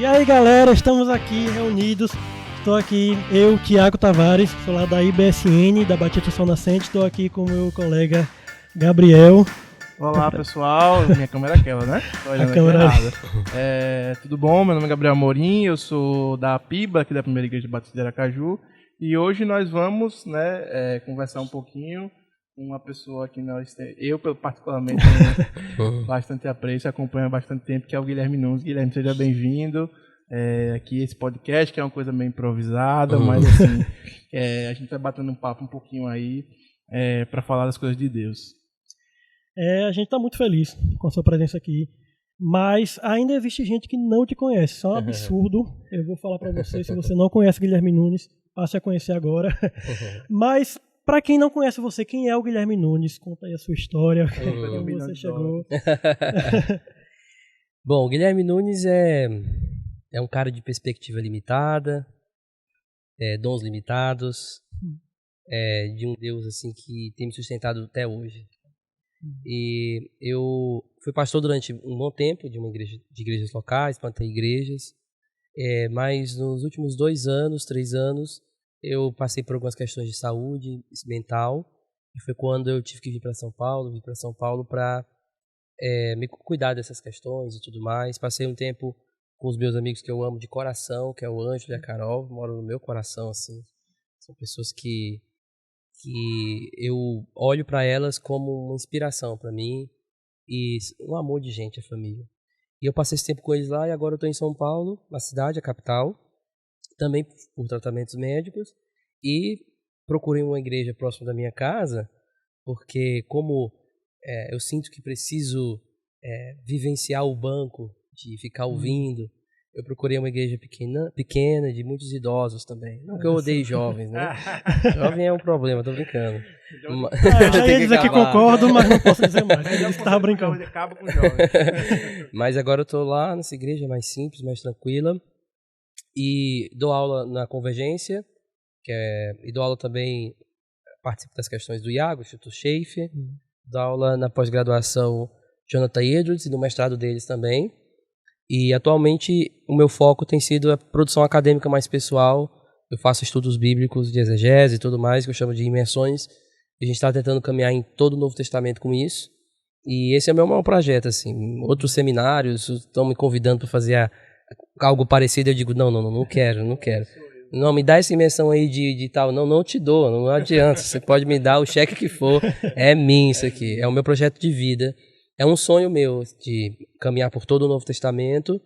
E aí galera, estamos aqui reunidos. Estou aqui, eu, Thiago Tavares, sou lá da IBSN, da Batista Sol Nascente. Estou aqui com o meu colega Gabriel. Olá pessoal, minha câmera é aquela, né? Tô olhando A câmera errada. Tudo bom? Meu nome é Gabriel Amorim, eu sou da PIBA, aqui da Primeira Igreja Batista de Aracaju. E hoje nós vamos conversar um pouquinho com uma pessoa que eu particularmente tenho bastante apreço, acompanho há bastante tempo, que é o Guilherme Nunes. Guilherme, seja bem-vindo. Aqui esse podcast, que é uma coisa meio improvisada, mas assim, a gente vai batendo um papo um pouquinho aí para falar das coisas de Deus. A gente está muito feliz com a sua presença aqui, mas ainda existe gente que não te conhece, isso é um absurdo. Eu vou falar para você, se você não conhece Guilherme Nunes, passe a conhecer agora. Mas, para quem não conhece você, quem é o Guilherme Nunes? Conta aí a sua história, como você chegou. Bom, o Guilherme Nunes é um cara de perspectiva limitada, dons limitados, de um Deus assim que tem me sustentado até hoje. E eu fui pastor durante um bom tempo de igrejas locais, plantei igrejas, mas nos últimos 2 anos, 3 anos, eu passei por algumas questões de saúde mental, e foi quando eu tive que vir para São Paulo para me cuidar dessas questões e tudo mais. Passei um tempo com os meus amigos que eu amo de coração, que é o Ângelo e a Carol, moram no meu coração, assim, são pessoas que eu olho para elas como uma inspiração para mim e um amor de gente, a família. E eu passei esse tempo com eles lá e agora eu estou em São Paulo, na cidade, a capital, também por tratamentos médicos, e procurei uma igreja próxima da minha casa, porque como eu sinto que preciso vivenciar o banco, de ficar ouvindo, eu procurei uma igreja pequena, de muitos idosos também. Não que eu odeie jovens, né? Jovem é um problema, tô brincando. Eu já ia dizer que concordo, mas não posso dizer mais. Eu estava brincando. Acaba com jovens. Mas agora eu tô lá nessa igreja mais simples, mais tranquila. E dou aula na Convergência, e dou aula também, participo das questões do Iago, Instituto Schaefer. Dou aula na pós-graduação Jonathan Edwards e no mestrado deles também. E atualmente o meu foco tem sido a produção acadêmica mais pessoal. Eu faço estudos bíblicos de exegese e tudo mais, que eu chamo de imersões. A gente está tentando caminhar em todo o Novo Testamento com isso. E esse é o meu maior projeto, assim. Outros seminários estão me convidando para fazer algo parecido. Eu digo, não quero. Não, me dá essa imersão aí de tal. Não te dou, não adianta. Você pode me dar o cheque que for. É mim isso aqui. É o meu projeto de vida. É um sonho meu de caminhar por todo o Novo Testamento,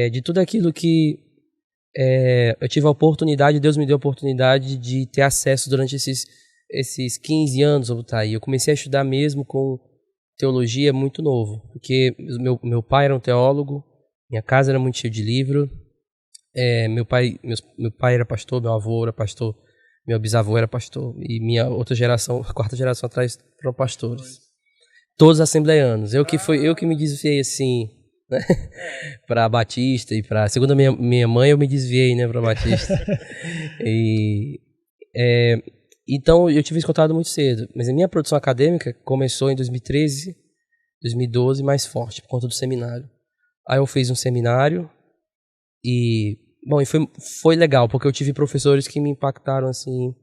de tudo aquilo que eu tive a oportunidade, Deus me deu a oportunidade de ter acesso durante esses 15 anos, eu comecei a estudar mesmo com teologia muito novo, porque meu pai era um teólogo, minha casa era muito cheia de livro, meu pai era pastor, meu avô era pastor, meu bisavô era pastor, e minha outra geração, a 4ª geração atrás, foram pastores. Todos assembleianos. Eu que me desviei assim, né? Para Batista e para... Segundo a minha mãe, eu me desviei, né, para Batista. Então, eu tive esse contato muito cedo. Mas a minha produção acadêmica começou em 2013, 2012, mais forte, por conta do seminário. Aí eu fiz um seminário e foi legal, porque eu tive professores que me impactaram, assim,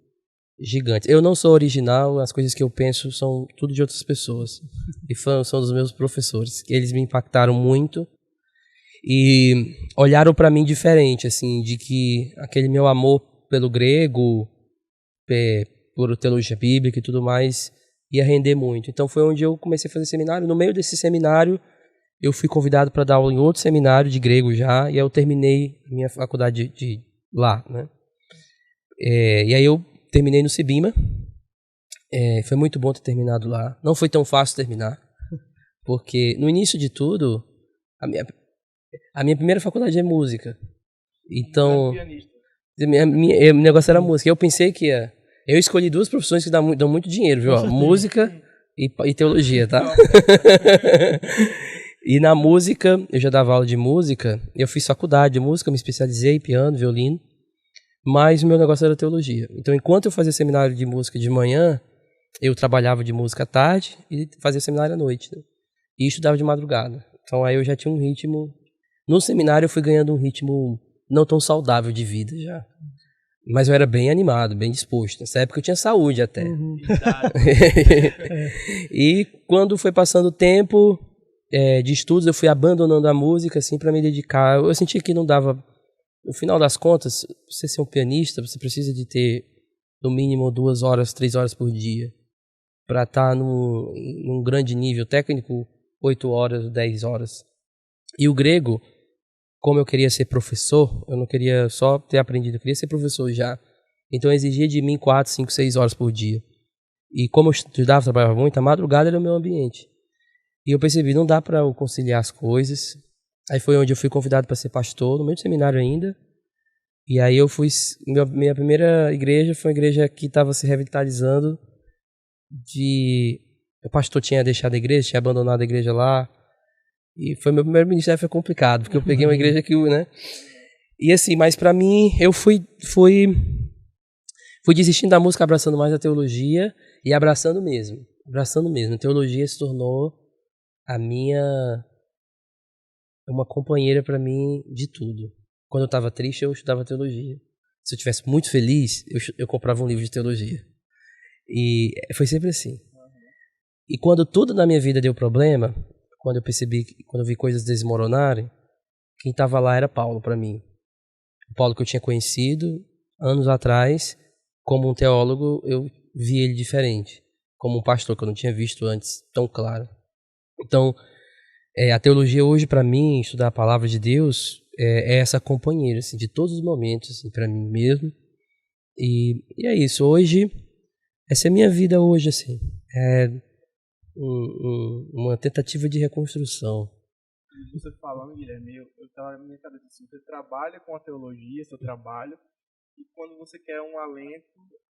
gigantes. Eu não sou original, as coisas que eu penso são tudo de outras pessoas. E são dos meus professores. Eles me impactaram muito e olharam para mim diferente, assim, de que aquele meu amor pelo grego, por teologia bíblica e tudo mais, ia render muito. Então foi onde eu comecei a fazer seminário. No meio desse seminário, eu fui convidado para dar aula em outro seminário de grego já, e aí eu terminei a minha faculdade de lá, né? E aí eu terminei no Cibima. Foi muito bom ter terminado lá. Não foi tão fácil terminar, porque no início de tudo, a minha primeira faculdade é música. Então, meu negócio era música. Eu pensei que eu escolhi 2 profissões que dão muito dinheiro, viu? Música e teologia, tá? E na música, eu já dava aula de música, eu fiz faculdade de música, me especializei em piano, violino, mas o meu negócio era teologia. Então, enquanto eu fazia seminário de música de manhã, eu trabalhava de música à tarde e fazia seminário à noite, né? E estudava de madrugada. Então, aí eu já tinha um ritmo No seminário eu fui ganhando um ritmo não tão saudável de vida já. Mas eu era bem animado, bem disposto. Nessa época eu tinha saúde até. E quando foi passando o tempo de estudos, eu fui abandonando a música assim para me dedicar. Eu senti que não dava. No final das contas, pra você ser um pianista, você precisa de ter no mínimo 2 horas, 3 horas por dia para estar num grande nível técnico, 8 horas, 10 horas. E o grego, como eu queria ser professor, eu não queria só ter aprendido, eu queria ser professor já. Então eu exigia de mim 4, 5, 6 horas por dia. E como eu estudava, trabalhava muito, a madrugada era o meu ambiente. E eu percebi, não dá para eu conciliar as coisas. Aí foi onde eu fui convidado para ser pastor, no meio do seminário ainda. E aí eu fui... Minha primeira igreja foi uma igreja que estava se revitalizando. O pastor tinha deixado a igreja, tinha abandonado a igreja lá. E foi meu primeiro ministério, foi complicado, porque eu peguei uma igreja que, né? E assim, mas pra mim, eu fui desistindo da música, abraçando mais a teologia e abraçando mesmo. A teologia se tornou uma companheira pra mim de tudo. Quando eu estava triste, eu estudava teologia. Se eu estivesse muito feliz, eu comprava um livro de teologia. E foi sempre assim. E quando tudo na minha vida deu problema, quando eu vi coisas desmoronarem, quem estava lá era Paulo para mim. O Paulo que eu tinha conhecido anos atrás, como um teólogo, eu vi ele diferente. Como um pastor que eu não tinha visto antes tão claro. Então, a teologia hoje para mim, estudar a palavra de Deus, é essa companheira assim, de todos os momentos, assim, para mim mesmo. E é isso. Hoje, essa é a minha vida hoje, assim. É uma tentativa de reconstrução. Você falando, Guilherme, eu tava na minha cabeça assim, você trabalha com a teologia, seu trabalho, e quando você quer um alento,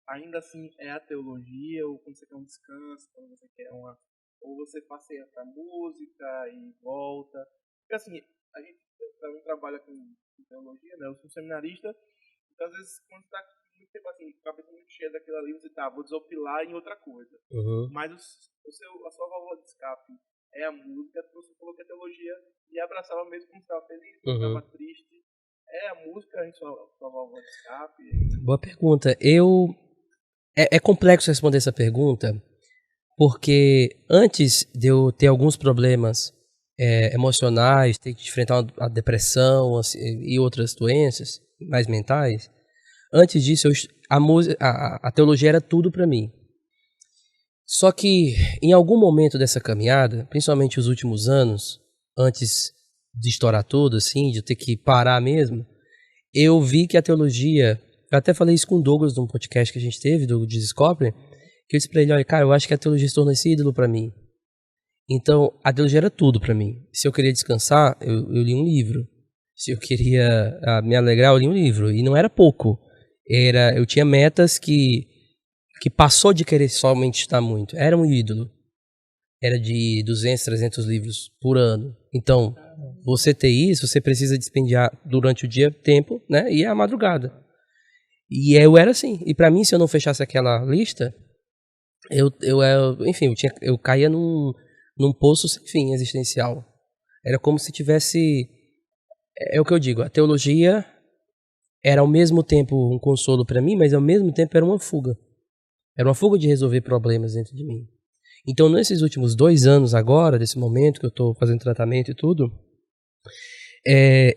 ainda assim é a teologia, ou quando você quer um descanso, quando você quer ou você passeia pra música e volta. Porque assim, a gente não trabalha com teologia, né? Eu sou seminarista, então às vezes quando você tá muito tempo assim, com a cabeça muito cheia daquilo ali, você vou desopilar em outra coisa. Uhum. Mas a sua válvula de escape é a música, você falou que a teologia e abraçava mesmo quando estava feliz, quando estava triste. É a música em sua válvula de escape? Boa pergunta. É complexo responder essa pergunta, porque antes de eu ter alguns problemas emocionais, ter que enfrentar a depressão e outras doenças mais mentais, antes disso a teologia era tudo para mim. Só que em algum momento dessa caminhada, principalmente os últimos anos, antes de estourar tudo, assim, de eu ter que parar mesmo, eu vi que a teologia... Eu até falei isso com o Douglas num podcast que a gente teve, do Descobre, que eu disse pra ele, olha, cara, eu acho que a teologia se tornou esse ídolo pra mim. Então, a teologia era tudo pra mim. Se eu queria descansar, eu li um livro. Se eu queria me alegrar, eu li um livro. E não era pouco. Eu tinha metas que passou de querer somente estudar muito. Era um ídolo. Era de 200, 300 livros por ano. Então, você ter isso, você precisa despendiar durante o dia tempo, né? E a madrugada. E eu era assim. E pra mim, se eu não fechasse aquela lista, enfim, eu caía num poço sem fim existencial. Era como se tivesse... É o que eu digo, a teologia era ao mesmo tempo um consolo pra mim, mas ao mesmo tempo era uma fuga. Era uma fuga de resolver problemas dentro de mim. Então, nesses últimos 2 anos agora, desse momento que eu estou fazendo tratamento e tudo,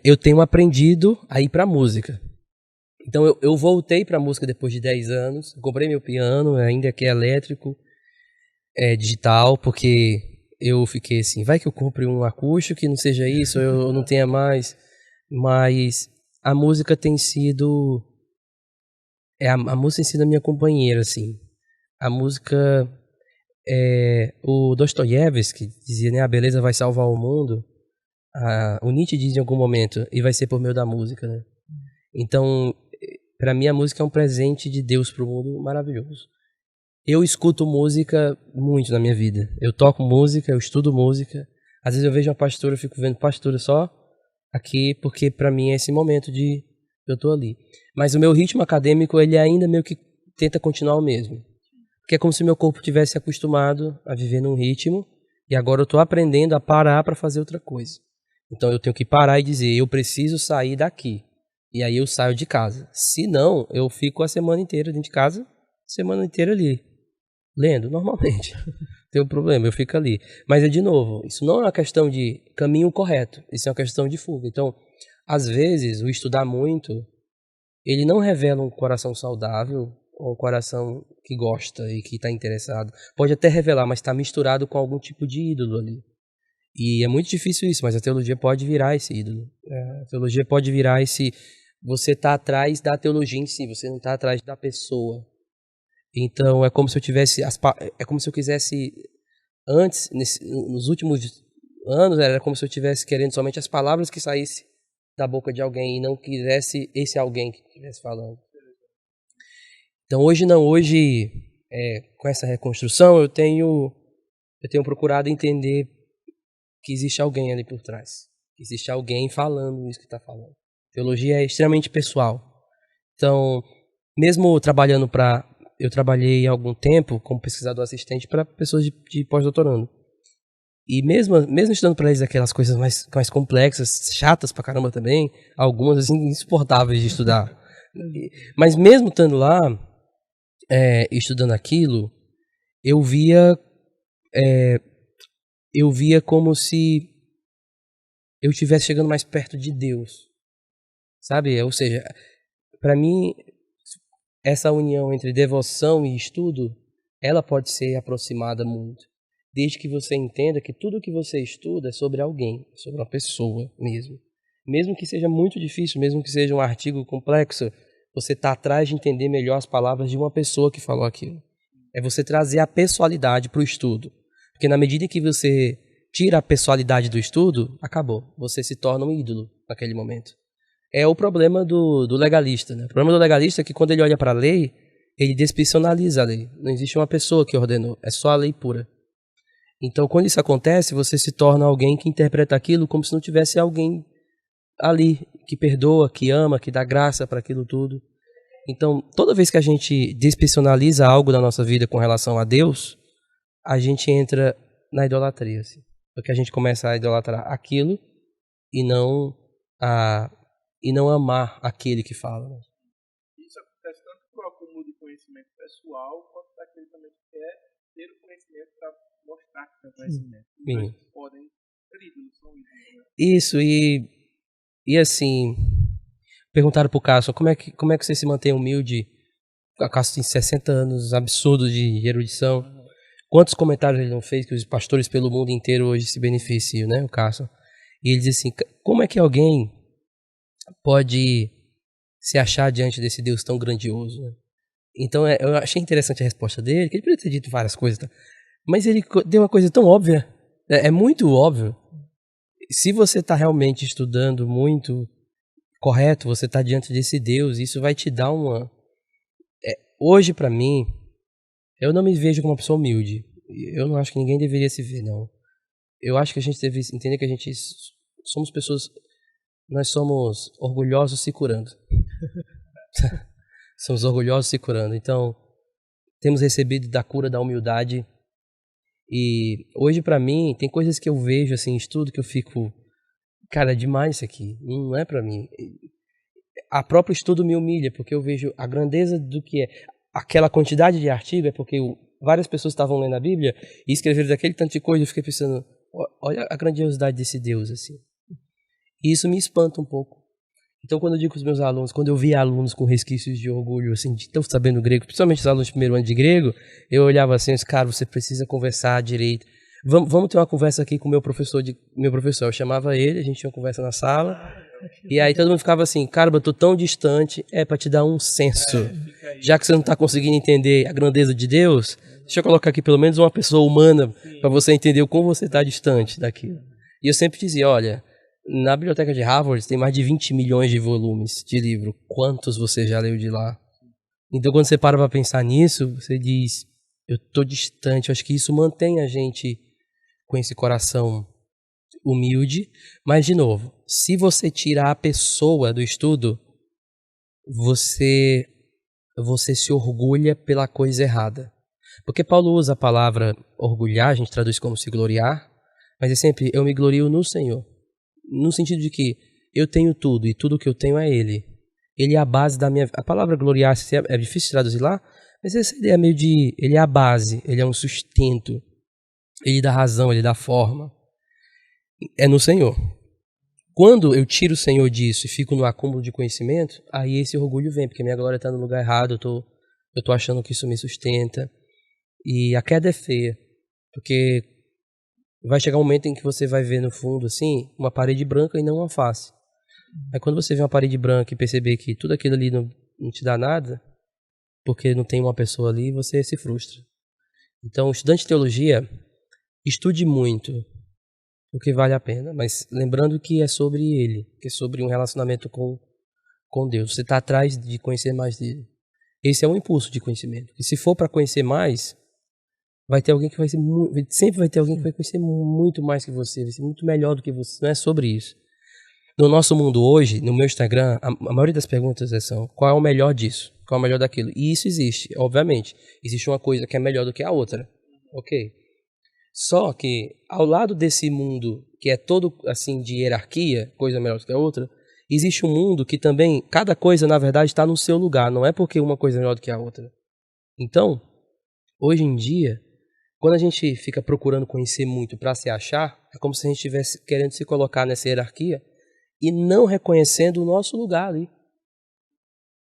eu tenho aprendido a ir para a música. Então, eu voltei para a música depois de 10 anos, comprei meu piano, ainda que é elétrico, digital, porque eu fiquei assim, vai que eu compre um acústico que não seja isso, eu não tenha mais. Mas a música tem sido... a música tem sido a minha companheira, assim. A música... o Dostoiévski dizia, né, a beleza vai salvar o mundo. O Nietzsche diz em algum momento, e vai ser por meio da música, né? Então, para mim a música é um presente de Deus pro mundo maravilhoso. Eu escuto música muito na minha vida. Eu toco música, eu estudo música. Às vezes eu vejo uma pastora, eu fico vendo pastora só aqui, porque para mim é esse momento de eu tô ali. Mas o meu ritmo acadêmico, ele ainda meio que tenta continuar o mesmo. Porque é como se meu corpo tivesse acostumado a viver num ritmo e agora eu estou aprendendo a parar para fazer outra coisa. Então eu tenho que parar e dizer, eu preciso sair daqui. E aí eu saio de casa. Se não, eu fico a semana inteira dentro de casa, semana inteira ali, lendo, normalmente. Tem um problema, eu fico ali. Mas, de novo, isso não é uma questão de caminho correto, isso é uma questão de fuga. Então, às vezes, o estudar muito, ele não revela um coração saudável, ou um coração que gosta e que está interessado. Pode até revelar, mas está misturado com algum tipo de ídolo ali. E é muito difícil isso, mas a teologia pode virar esse ídolo. A teologia pode virar esse... Você está atrás da teologia em si, você não está atrás da pessoa. Então, é como se eu tivesse... É como se eu quisesse... Antes, nos últimos anos, era como se eu estivesse querendo somente as palavras que saíssem da boca de alguém e não quisesse esse alguém que estivesse falando. Então, hoje não. Hoje, com essa reconstrução, eu tenho procurado entender que existe alguém ali por trás. Que existe alguém falando isso que está falando. Teologia é extremamente pessoal. Então, mesmo trabalhando para... Eu trabalhei há algum tempo como pesquisador assistente para pessoas de pós-doutorando. E mesmo estudando para eles aquelas coisas mais complexas, chatas pra caramba também, algumas assim, insuportáveis de estudar. Mas mesmo estando lá, estudando aquilo, eu via como se eu estivesse chegando mais perto de Deus. Sabe? Ou seja, para mim, essa união entre devoção e estudo, ela pode ser aproximada muito. Desde que você entenda que tudo que você estuda é sobre alguém, sobre uma pessoa mesmo. Mesmo que seja muito difícil, mesmo que seja um artigo complexo, você está atrás de entender melhor as palavras de uma pessoa que falou aquilo. É você trazer a pessoalidade para o estudo. Porque na medida que você tira a pessoalidade do estudo, acabou. Você se torna um ídolo naquele momento. É o problema do legalista, né? O problema do legalista é que quando ele olha para a lei, ele despersonaliza a lei. Não existe uma pessoa que ordenou, é só a lei pura. Então, quando isso acontece, você se torna alguém que interpreta aquilo como se não tivesse alguém ali que perdoa, que ama, que dá graça para aquilo tudo. Então, toda vez que a gente despersonaliza algo da nossa vida com relação a Deus, a gente entra na idolatria, assim. Porque a gente começa a idolatrar aquilo e não amar aquele que fala. Né? Isso acontece tanto por acúmulo de conhecimento pessoal, quanto daquele também que quer ter o conhecimento para mostrar que tem conhecimento. Eles podem ser ídolos, são ídolos. Né? Isso, e assim, perguntaram pro Cássio, como é que você se mantém humilde? O Cássio tem 60 anos, absurdo de erudição. Quantos comentários ele não fez que os pastores pelo mundo inteiro hoje se beneficiam, né, o Cássio? E ele diz assim, como é que alguém pode se achar diante desse Deus tão grandioso? Né? Então, eu achei interessante a resposta dele, que ele poderia ter dito várias coisas, tá? Mas ele deu uma coisa tão óbvia, é muito óbvio. Se você está realmente estudando muito correto, você está diante desse Deus, isso vai te dar uma... Hoje, para mim, eu não me vejo como uma pessoa humilde. Eu não acho que ninguém deveria se ver, não. Eu acho que a gente deve entender que a gente somos pessoas... Nós somos orgulhosos se curando. Somos orgulhosos se curando. Então, temos recebido da cura da humildade. E hoje, pra mim, tem coisas que eu vejo, assim, estudo, que eu fico... Cara, é demais isso aqui. Não é pra mim. A próprio estudo me humilha, porque eu vejo a grandeza do que é. Aquela quantidade de artigo é porque várias pessoas estavam lendo a Bíblia e escreveram daquele tanto de coisa. Eu fiquei pensando, olha a grandiosidade desse Deus, assim. E isso me espanta um pouco. Então, quando eu digo com os meus alunos, quando eu vi alunos com resquícios de orgulho, assim, de tão sabendo grego, principalmente os alunos de primeiro ano de grego, eu olhava assim, cara, você precisa conversar direito. Vamos ter uma conversa aqui com o meu professor. Eu chamava ele, a gente tinha uma conversa na sala, e aí todo mundo ficava assim, cara, eu tô tão distante, pra te dar um senso. Já que você não tá conseguindo entender a grandeza de Deus, deixa eu colocar aqui pelo menos uma pessoa humana para você entender o como você tá distante daquilo. E eu sempre dizia, olha, na biblioteca de Harvard tem mais de 20 milhões de volumes de livro. Quantos você já leu de lá? Então, quando você para pensar nisso, você diz, eu tô distante. Eu acho que isso mantém a gente com esse coração humilde. Mas, de novo, se você tirar a pessoa do estudo, você se orgulha pela coisa errada. Porque Paulo usa a palavra orgulhar, a gente traduz como se gloriar, mas é sempre, eu me glorio no Senhor. no sentido de que eu tenho tudo e tudo que eu tenho é Ele. Ele é a base da minha... A palavra gloriar-se é difícil traduzir lá, mas essa ideia é meio de... Ele é a base, Ele é um sustento, Ele dá razão, Ele dá forma. É no Senhor. Quando eu tiro o Senhor disso e fico no acúmulo de conhecimento, aí esse orgulho vem, porque minha glória está no lugar errado, eu tô achando que isso me sustenta. E a queda é feia, porque vai chegar um momento em que você vai ver no fundo, assim, uma parede branca e não uma face. Aí quando você vê uma parede branca e perceber que tudo aquilo ali não te dá nada, porque não tem uma pessoa ali, você se frustra. Então, estudante de teologia, estude muito, porque vale a pena, mas lembrando que é sobre ele, que é sobre um relacionamento com Deus. Você está atrás de conhecer mais dele. Esse é um impulso de conhecimento. E se for para conhecer mais, vai ter alguém que vai ser sempre vai ter alguém que vai conhecer muito mais que você, vai ser muito melhor do que você. Não é sobre isso. No nosso mundo hoje, no meu Instagram, a maioria das perguntas são: qual é o melhor disso? Qual é o melhor daquilo? E isso existe, obviamente. Existe uma coisa que é melhor do que a outra. Ok? Só que, ao lado desse mundo, que é todo assim de hierarquia, coisa melhor do que a outra, existe um mundo que também, cada coisa, na verdade, está no seu lugar. Não é porque uma coisa é melhor do que a outra. Então, hoje em dia, quando a gente fica procurando conhecer muito para se achar, é como se a gente estivesse querendo se colocar nessa hierarquia e não reconhecendo o nosso lugar ali.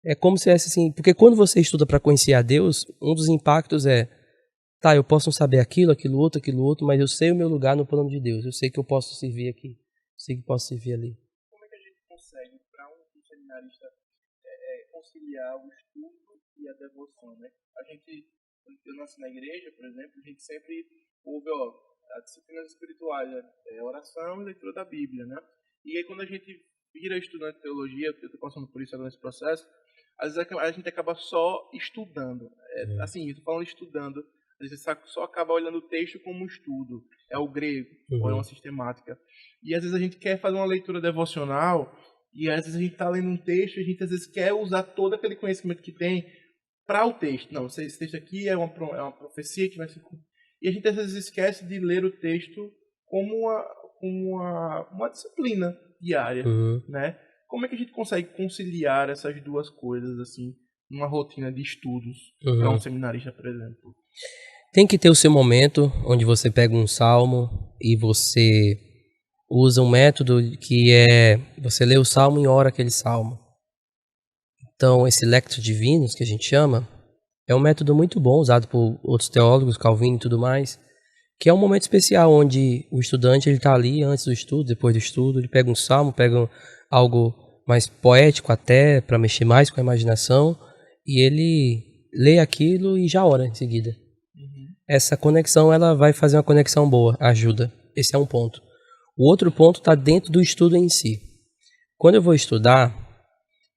É como se fosse assim, porque quando você estuda para conhecer a Deus, um dos impactos é, tá, eu posso não saber aquilo outro, mas eu sei o meu lugar no plano de Deus. Eu sei que eu posso servir aqui, eu sei que posso servir ali. Como é que a gente consegue, para um seminarista, conciliar o estudo e a devoção, né? Eu nasci na igreja, por exemplo, a gente sempre ouve, as disciplinas espirituais, oração e leitura da Bíblia, né? E aí quando a gente vira estudante de teologia, eu estou passando por isso agora nesse processo, às vezes a gente acaba só estudando. Assim, eu estou falando estudando, às vezes você só acaba olhando o texto como um estudo. É o grego, ou é uma sistemática. E às vezes a gente quer fazer uma leitura devocional, e às vezes a gente está lendo um texto, e a gente às vezes quer usar todo aquele conhecimento que tem para o texto. Não, esse texto aqui é uma profecia que vai se... E a gente às vezes esquece de ler o texto como uma disciplina diária, né? Como é que a gente consegue conciliar essas duas coisas, assim, numa rotina de estudos para um seminarista, por exemplo? Tem que ter o seu momento onde você pega um salmo e você usa um método que é você lê o salmo e ora aquele salmo. Então, esse Lectio Divinus, que a gente chama, é um método muito bom, usado por outros teólogos, Calvino e tudo mais, que é um momento especial onde o estudante está ali antes do estudo, depois do estudo, ele pega um salmo, pega algo mais poético até, para mexer mais com a imaginação, e ele lê aquilo e já ora em seguida. Essa conexão, ela vai fazer uma conexão boa, ajuda. Esse é um ponto. O outro ponto está dentro do estudo em si. Quando eu vou estudar,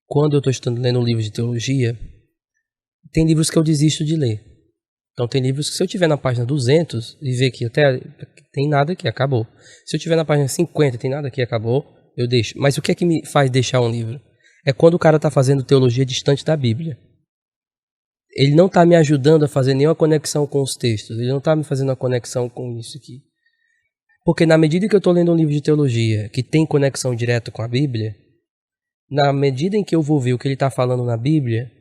quando eu estou lendo um livro de teologia, tem livros que eu desisto de ler. Então tem livros que se eu estiver na página 200 e ver que até tem nada aqui, acabou. Se eu estiver na página 50 e tem nada aqui, acabou, eu deixo. Mas o que é que me faz deixar um livro? É quando o cara está fazendo teologia distante da Bíblia. Ele não está me ajudando a fazer nenhuma conexão com os textos. Ele não está me fazendo uma conexão com isso aqui. Porque na medida que eu estou lendo um livro de teologia que tem conexão direta com a Bíblia, na medida em que eu vou ver o que ele está falando na Bíblia,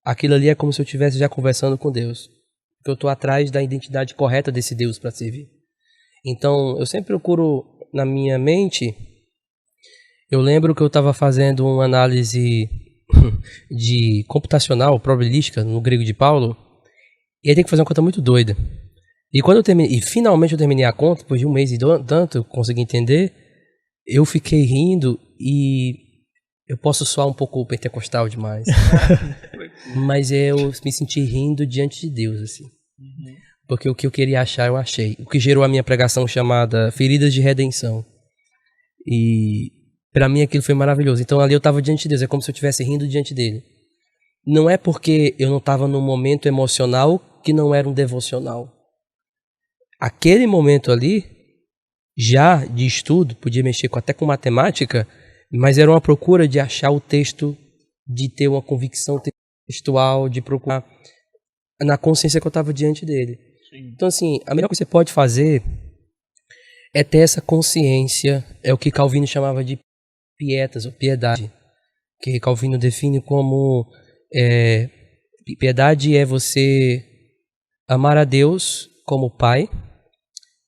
aquilo ali é como se eu estivesse já conversando com Deus. Porque eu estou atrás da identidade correta desse Deus para servir. Então, eu sempre procuro, na minha mente, eu lembro que eu estava fazendo uma análise de computacional, probabilística, no grego de Paulo, e aí tem que fazer uma conta muito doida. E quando eu terminei, e finalmente eu terminei a conta, depois de um mês e tanto, eu consegui entender, eu fiquei rindo e eu posso soar um pouco pentecostal demais. Mas eu me senti rindo diante de Deus, assim. Porque o que eu queria achar, eu achei. O que gerou a minha pregação chamada Feridas de Redenção. E para mim aquilo foi maravilhoso. Então ali eu estava diante de Deus, é como se eu estivesse rindo diante dele. Não é porque eu não estava num momento emocional que não era um devocional. Aquele momento ali, já de estudo, podia mexer até com matemática, mas era uma procura de achar o texto, de ter uma convicção textual, de procurar na consciência que eu estava diante dele. Sim. Então assim, a melhor coisa que você pode fazer é ter essa consciência, é o que Calvino chamava de pietas, ou piedade, que Calvino define como piedade é você amar a Deus como Pai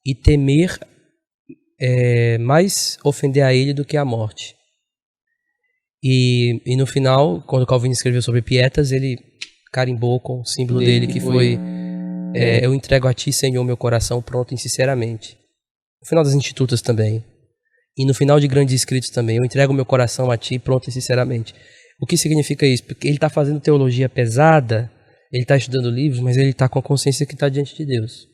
e temer mais ofender a Ele do que a morte. E no final, quando Calvino escreveu sobre pietas, ele carimbou com o símbolo dele, que foi eu entrego a ti, Senhor, meu coração pronto e sinceramente. No final das Institutas também. E no final de Grandes Escritos também, eu entrego meu coração a ti pronto e sinceramente. O que significa isso? Porque ele está fazendo teologia pesada, ele está estudando livros, mas ele está com a consciência que está diante de Deus.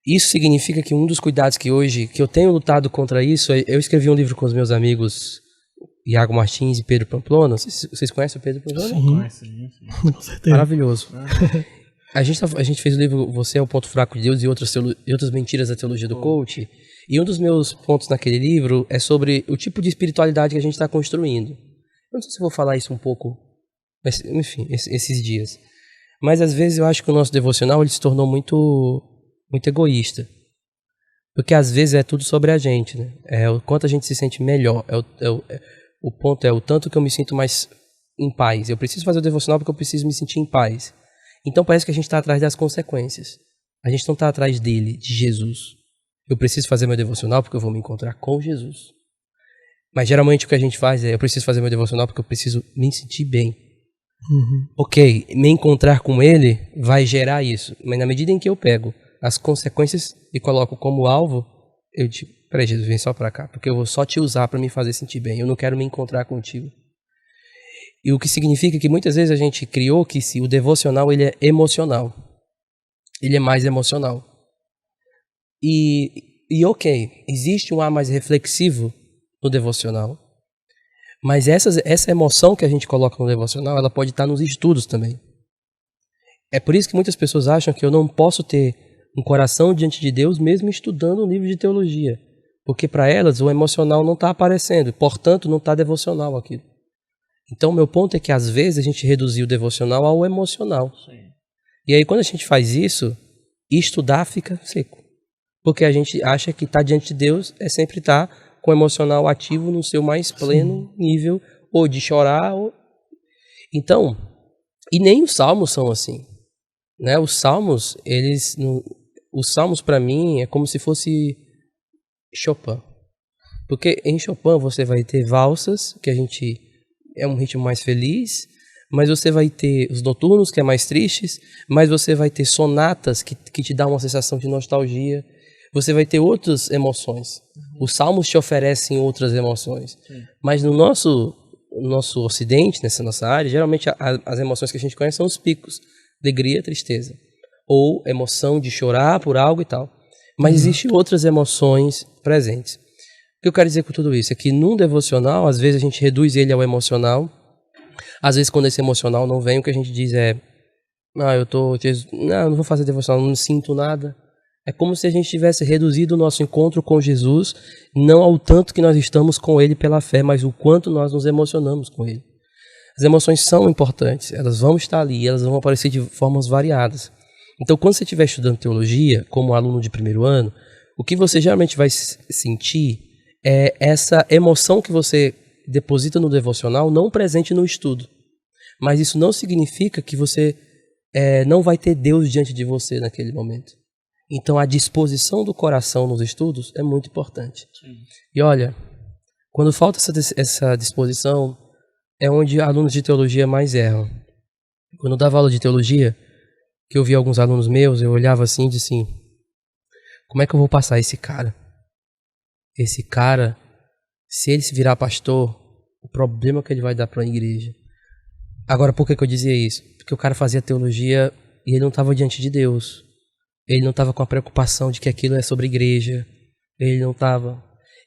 Isso significa que um dos cuidados que hoje, que eu tenho lutado contra isso, eu escrevi um livro com os meus amigos Iago Martins e Pedro Pamplona. Vocês conhecem o Pedro Pamplona? Sim. Com certeza. Maravilhoso. A gente fez o livro Você é o Ponto Fraco de Deus e outras mentiras da teologia do coach. E um dos meus pontos naquele livro é sobre o tipo de espiritualidade que a gente está construindo. Eu não sei se eu vou falar isso um pouco, mas, enfim, esses dias. Mas às vezes eu acho que o nosso devocional ele se tornou muito egoísta. Porque às vezes é tudo sobre a gente, né? É o quanto a gente se sente melhor. O ponto é o tanto que eu me sinto mais em paz. Eu preciso fazer o devocional porque eu preciso me sentir em paz. Então parece que a gente está atrás das consequências. A gente não está atrás dele, de Jesus. Eu preciso fazer meu devocional porque eu vou me encontrar com Jesus. Mas geralmente o que a gente faz é, eu preciso fazer meu devocional porque eu preciso me sentir bem. Ok, me encontrar com ele vai gerar isso. Mas na medida em que eu pego as consequências e coloco como alvo, eu digo, peraí Jesus, vem só pra cá, porque eu vou só te usar para me fazer sentir bem. Eu não quero me encontrar contigo. E o que significa que muitas vezes a gente criou que o devocional ele é emocional. Ele é mais emocional. E ok, existe um ar mais reflexivo no devocional. Mas essa emoção que a gente coloca no devocional, ela pode estar nos estudos também. É por isso que muitas pessoas acham que eu não posso ter um coração diante de Deus mesmo estudando um livro de teologia. Porque para elas o emocional não está aparecendo, portanto não está devocional aquilo. Então, meu ponto é que, às vezes, a gente reduziu o devocional ao emocional. Sim. E aí, quando a gente faz isso, estudar fica seco. Porque a gente acha que estar diante de Deus é sempre estar com o emocional ativo no seu mais pleno nível, ou de chorar. Então, e nem os salmos são assim. Né? Os salmos, para mim, é como se fosse Chopin. Porque em Chopin você vai ter valsas, que é um ritmo mais feliz, mas você vai ter os noturnos, que é mais tristes, mas você vai ter sonatas que te dão uma sensação de nostalgia, você vai ter outras emoções. Os salmos te oferecem outras emoções. Mas no nosso ocidente, nessa nossa área, geralmente as emoções que a gente conhece são os picos, alegria, tristeza, ou emoção de chorar por algo e tal. Mas existem outras emoções presentes. O que eu quero dizer com tudo isso é que num devocional, às vezes a gente reduz ele ao emocional. Às vezes quando esse emocional não vem, o que a gente diz é eu não vou fazer devocional, não sinto nada. É como se a gente tivesse reduzido o nosso encontro com Jesus, não ao tanto que nós estamos com ele pela fé, mas o quanto nós nos emocionamos com ele. As emoções são importantes, elas vão estar ali, elas vão aparecer de formas variadas. Então quando você estiver estudando teologia, como aluno de primeiro ano, o que você geralmente vai sentir é essa emoção que você deposita no devocional, não presente no estudo. Mas isso não significa que você não vai ter Deus diante de você naquele momento. Então a disposição do coração nos estudos é muito importante. Sim. E olha, quando falta essa disposição, é onde alunos de teologia mais erram. Quando eu dava aula de teologia, que eu via alguns alunos meus, eu olhava assim e disse assim, como é que eu vou passar esse cara? Esse cara, se ele se virar pastor, o problema que ele vai dar para a igreja. Agora, por que eu dizia isso? Porque o cara fazia teologia e ele não estava diante de Deus. Ele não estava com a preocupação de que aquilo é sobre igreja. Ele não estava.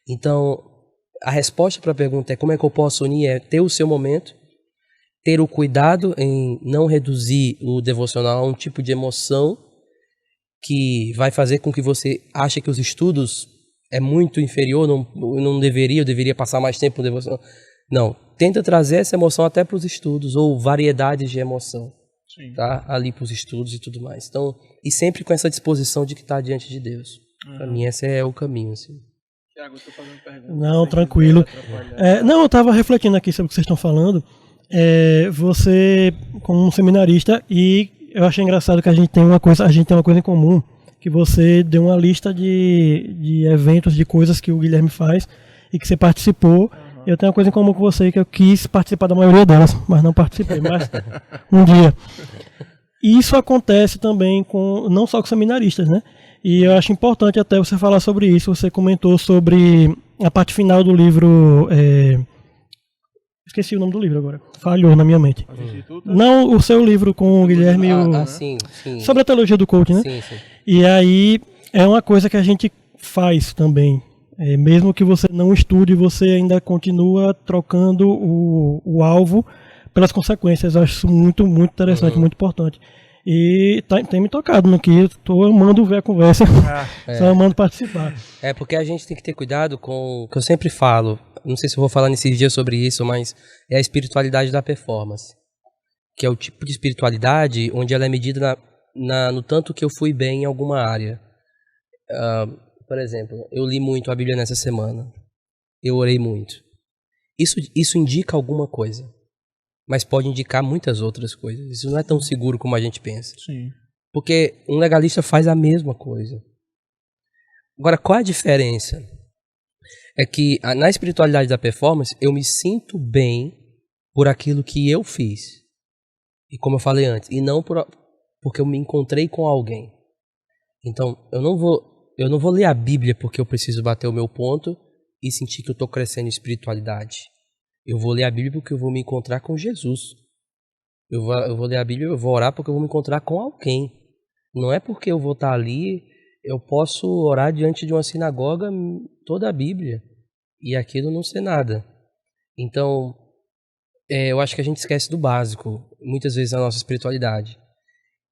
Então, a resposta para a pergunta é como é que eu posso unir? É ter o seu momento, ter o cuidado em não reduzir o devocional a um tipo de emoção que vai fazer com que você ache que os estudos é muito inferior, eu deveria passar mais tempo no devocional. Não, tenta trazer essa emoção até para os estudos, ou variedades de emoção. Sim. Tá? Ali para os estudos e tudo mais. Então, e sempre com essa disposição de que está diante de Deus. Pra mim, esse é o caminho, assim. Tiago, eu tô fazendo pergunta. Não, tranquilo. Não, eu estava refletindo aqui sobre o que vocês estão falando. Você, como um seminarista, e eu achei engraçado que a gente tem uma coisa em comum, que você deu uma lista de eventos, de coisas que o Guilherme faz e que você participou. Eu tenho uma coisa em comum com você, que eu quis participar da maioria delas, mas não participei, mas um dia. Isso acontece também não só com seminaristas, né? E eu acho importante até você falar sobre isso. Você comentou sobre a parte final do livro. Esqueci o nome do livro agora. Falhou na minha mente. Não, o seu livro com o Guilherme. Sim. Sobre a teologia do coaching, né? Sim. E aí é uma coisa que a gente faz também. Mesmo que você não estude, você ainda continua trocando o alvo pelas consequências. Eu acho isso muito, muito interessante, muito importante. E tem me tocado no que estou amando ver a conversa, estou amando participar. Porque a gente tem que ter cuidado com o que eu sempre falo, não sei se eu vou falar nesses dias sobre isso, mas é a espiritualidade da performance, que é o tipo de espiritualidade onde ela é medida no tanto que eu fui bem em alguma área. Por exemplo, eu li muito a Bíblia nessa semana, eu orei muito. Isso indica alguma coisa. Mas pode indicar muitas outras coisas. Isso não é tão seguro como a gente pensa. Sim. Porque um legalista faz a mesma coisa. Agora, qual é a diferença? É que na espiritualidade da performance, eu me sinto bem por aquilo que eu fiz. E como eu falei antes, e não porque eu me encontrei com alguém. Então, eu não vou ler a Bíblia porque eu preciso bater o meu ponto e sentir que eu estou crescendo em espiritualidade. Eu vou ler a Bíblia porque eu vou me encontrar com Jesus. Eu vou ler a Bíblia, eu vou orar porque eu vou me encontrar com alguém. Não é porque eu vou estar ali, eu posso orar diante de uma sinagoga toda a Bíblia e aquilo não ser nada. Então, eu acho que a gente esquece do básico, muitas vezes na nossa espiritualidade,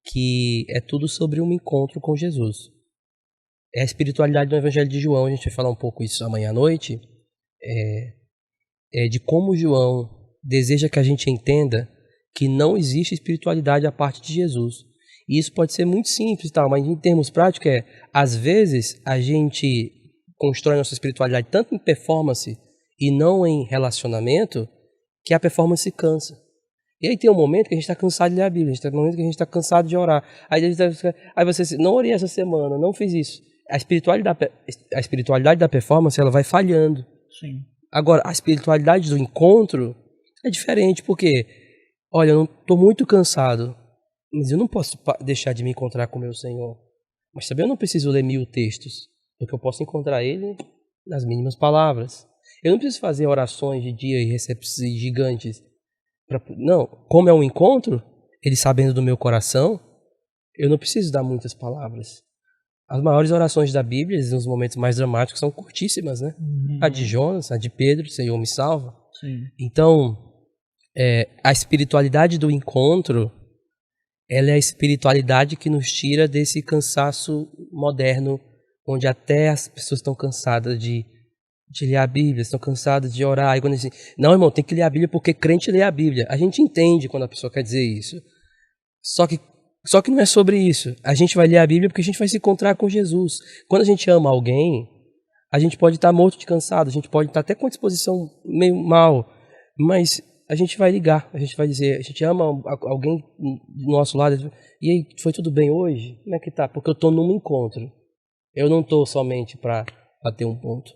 que é tudo sobre um encontro com Jesus. É a espiritualidade do Evangelho de João, a gente vai falar um pouco isso amanhã à noite, de como João deseja que a gente entenda que não existe espiritualidade à parte de Jesus. E isso pode ser muito simples, mas em termos práticos às vezes a gente constrói nossa espiritualidade tanto em performance e não em relacionamento, que a performance cansa. E aí tem um momento que a gente está cansado de ler a Bíblia, tem um momento que a gente está cansado de orar. Aí você não orei essa semana, não fiz isso. A espiritualidade da performance, ela vai falhando. Sim. Agora, a espiritualidade do encontro é diferente, porque, olha, eu estou muito cansado, mas eu não posso deixar de me encontrar com o meu Senhor. Mas também eu não preciso ler 1000 textos, porque eu posso encontrar Ele nas mínimas palavras. Eu não preciso fazer orações de dia e gigantes. Não, como é um encontro, Ele sabendo do meu coração, eu não preciso dar muitas palavras. As maiores orações da Bíblia, nos momentos mais dramáticos, são curtíssimas, né? A de Jonas, a de Pedro, Senhor me salva. Sim. Então, a espiritualidade do encontro, ela é a espiritualidade que nos tira desse cansaço moderno, onde até as pessoas estão cansadas de ler a Bíblia, estão cansadas de orar. E quando dizem, não, irmão, tem que ler a Bíblia porque crente lê a Bíblia. A gente entende quando a pessoa quer dizer isso. Só que não é sobre isso. A gente vai ler a Bíblia porque a gente vai se encontrar com Jesus. Quando a gente ama alguém, a gente pode estar morto de cansado, a gente pode estar até com a disposição meio mal, mas a gente vai ligar, a gente vai dizer, a gente ama alguém do nosso lado, e aí, foi tudo bem hoje? Como é que tá? Porque eu estou num encontro. Eu não estou somente para bater um ponto.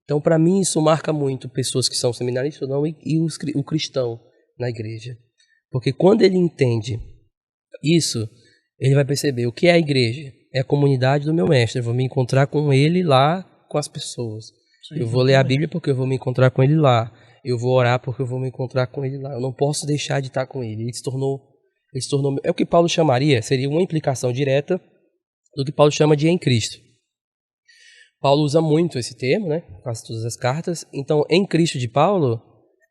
Então, para mim, isso marca muito pessoas que são seminaristas ou não, e o cristão na igreja. Porque quando ele entende isso, ele vai perceber o que é a igreja. É a comunidade do meu mestre. Eu vou me encontrar com ele lá, com as pessoas. Sim, eu vou ler a Bíblia porque eu vou me encontrar com ele lá. Eu vou orar porque eu vou me encontrar com ele lá. Eu não posso deixar de estar com ele. Ele se tornou é o que Paulo chamaria, seria uma implicação direta do que Paulo chama de em Cristo. Paulo usa muito esse termo, né? Quase todas as cartas. Então, em Cristo de Paulo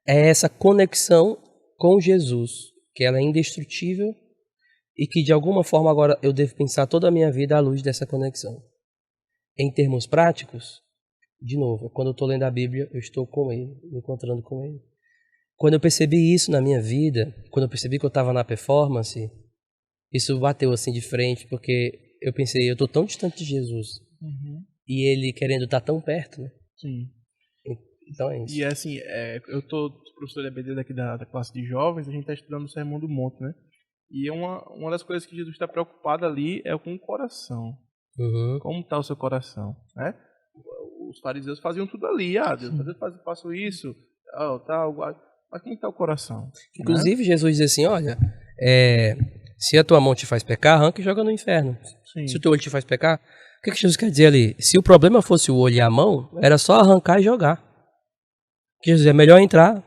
é essa conexão com Jesus, que ela é indestrutível e que de alguma forma agora eu devo pensar toda a minha vida à luz dessa conexão. Em termos práticos, de novo, quando eu estou lendo a Bíblia, eu estou com Ele, me encontrando com Ele. Quando eu percebi isso na minha vida, quando eu percebi que eu estava na performance, isso bateu assim de frente, porque eu pensei, eu estou tão distante de Jesus. e ele querendo estar tão perto, né? Sim. Então é isso. E assim, eu tô professor de EBD daqui da classe de jovens, a gente está estudando o Sermão do Monte, né? E uma das coisas que Jesus está preocupado ali é com o coração. Uhum. Como está o seu coração, né? Os fariseus faziam tudo ali, Deus, eu faço isso, mas como está o coração? Inclusive, Jesus diz assim, olha, se a tua mão te faz pecar, arranca e joga no inferno. Sim. Se o teu olho te faz pecar, o que Jesus quer dizer ali? Se o problema fosse o olho e a mão, era só arrancar e jogar. Jesus, é melhor entrar.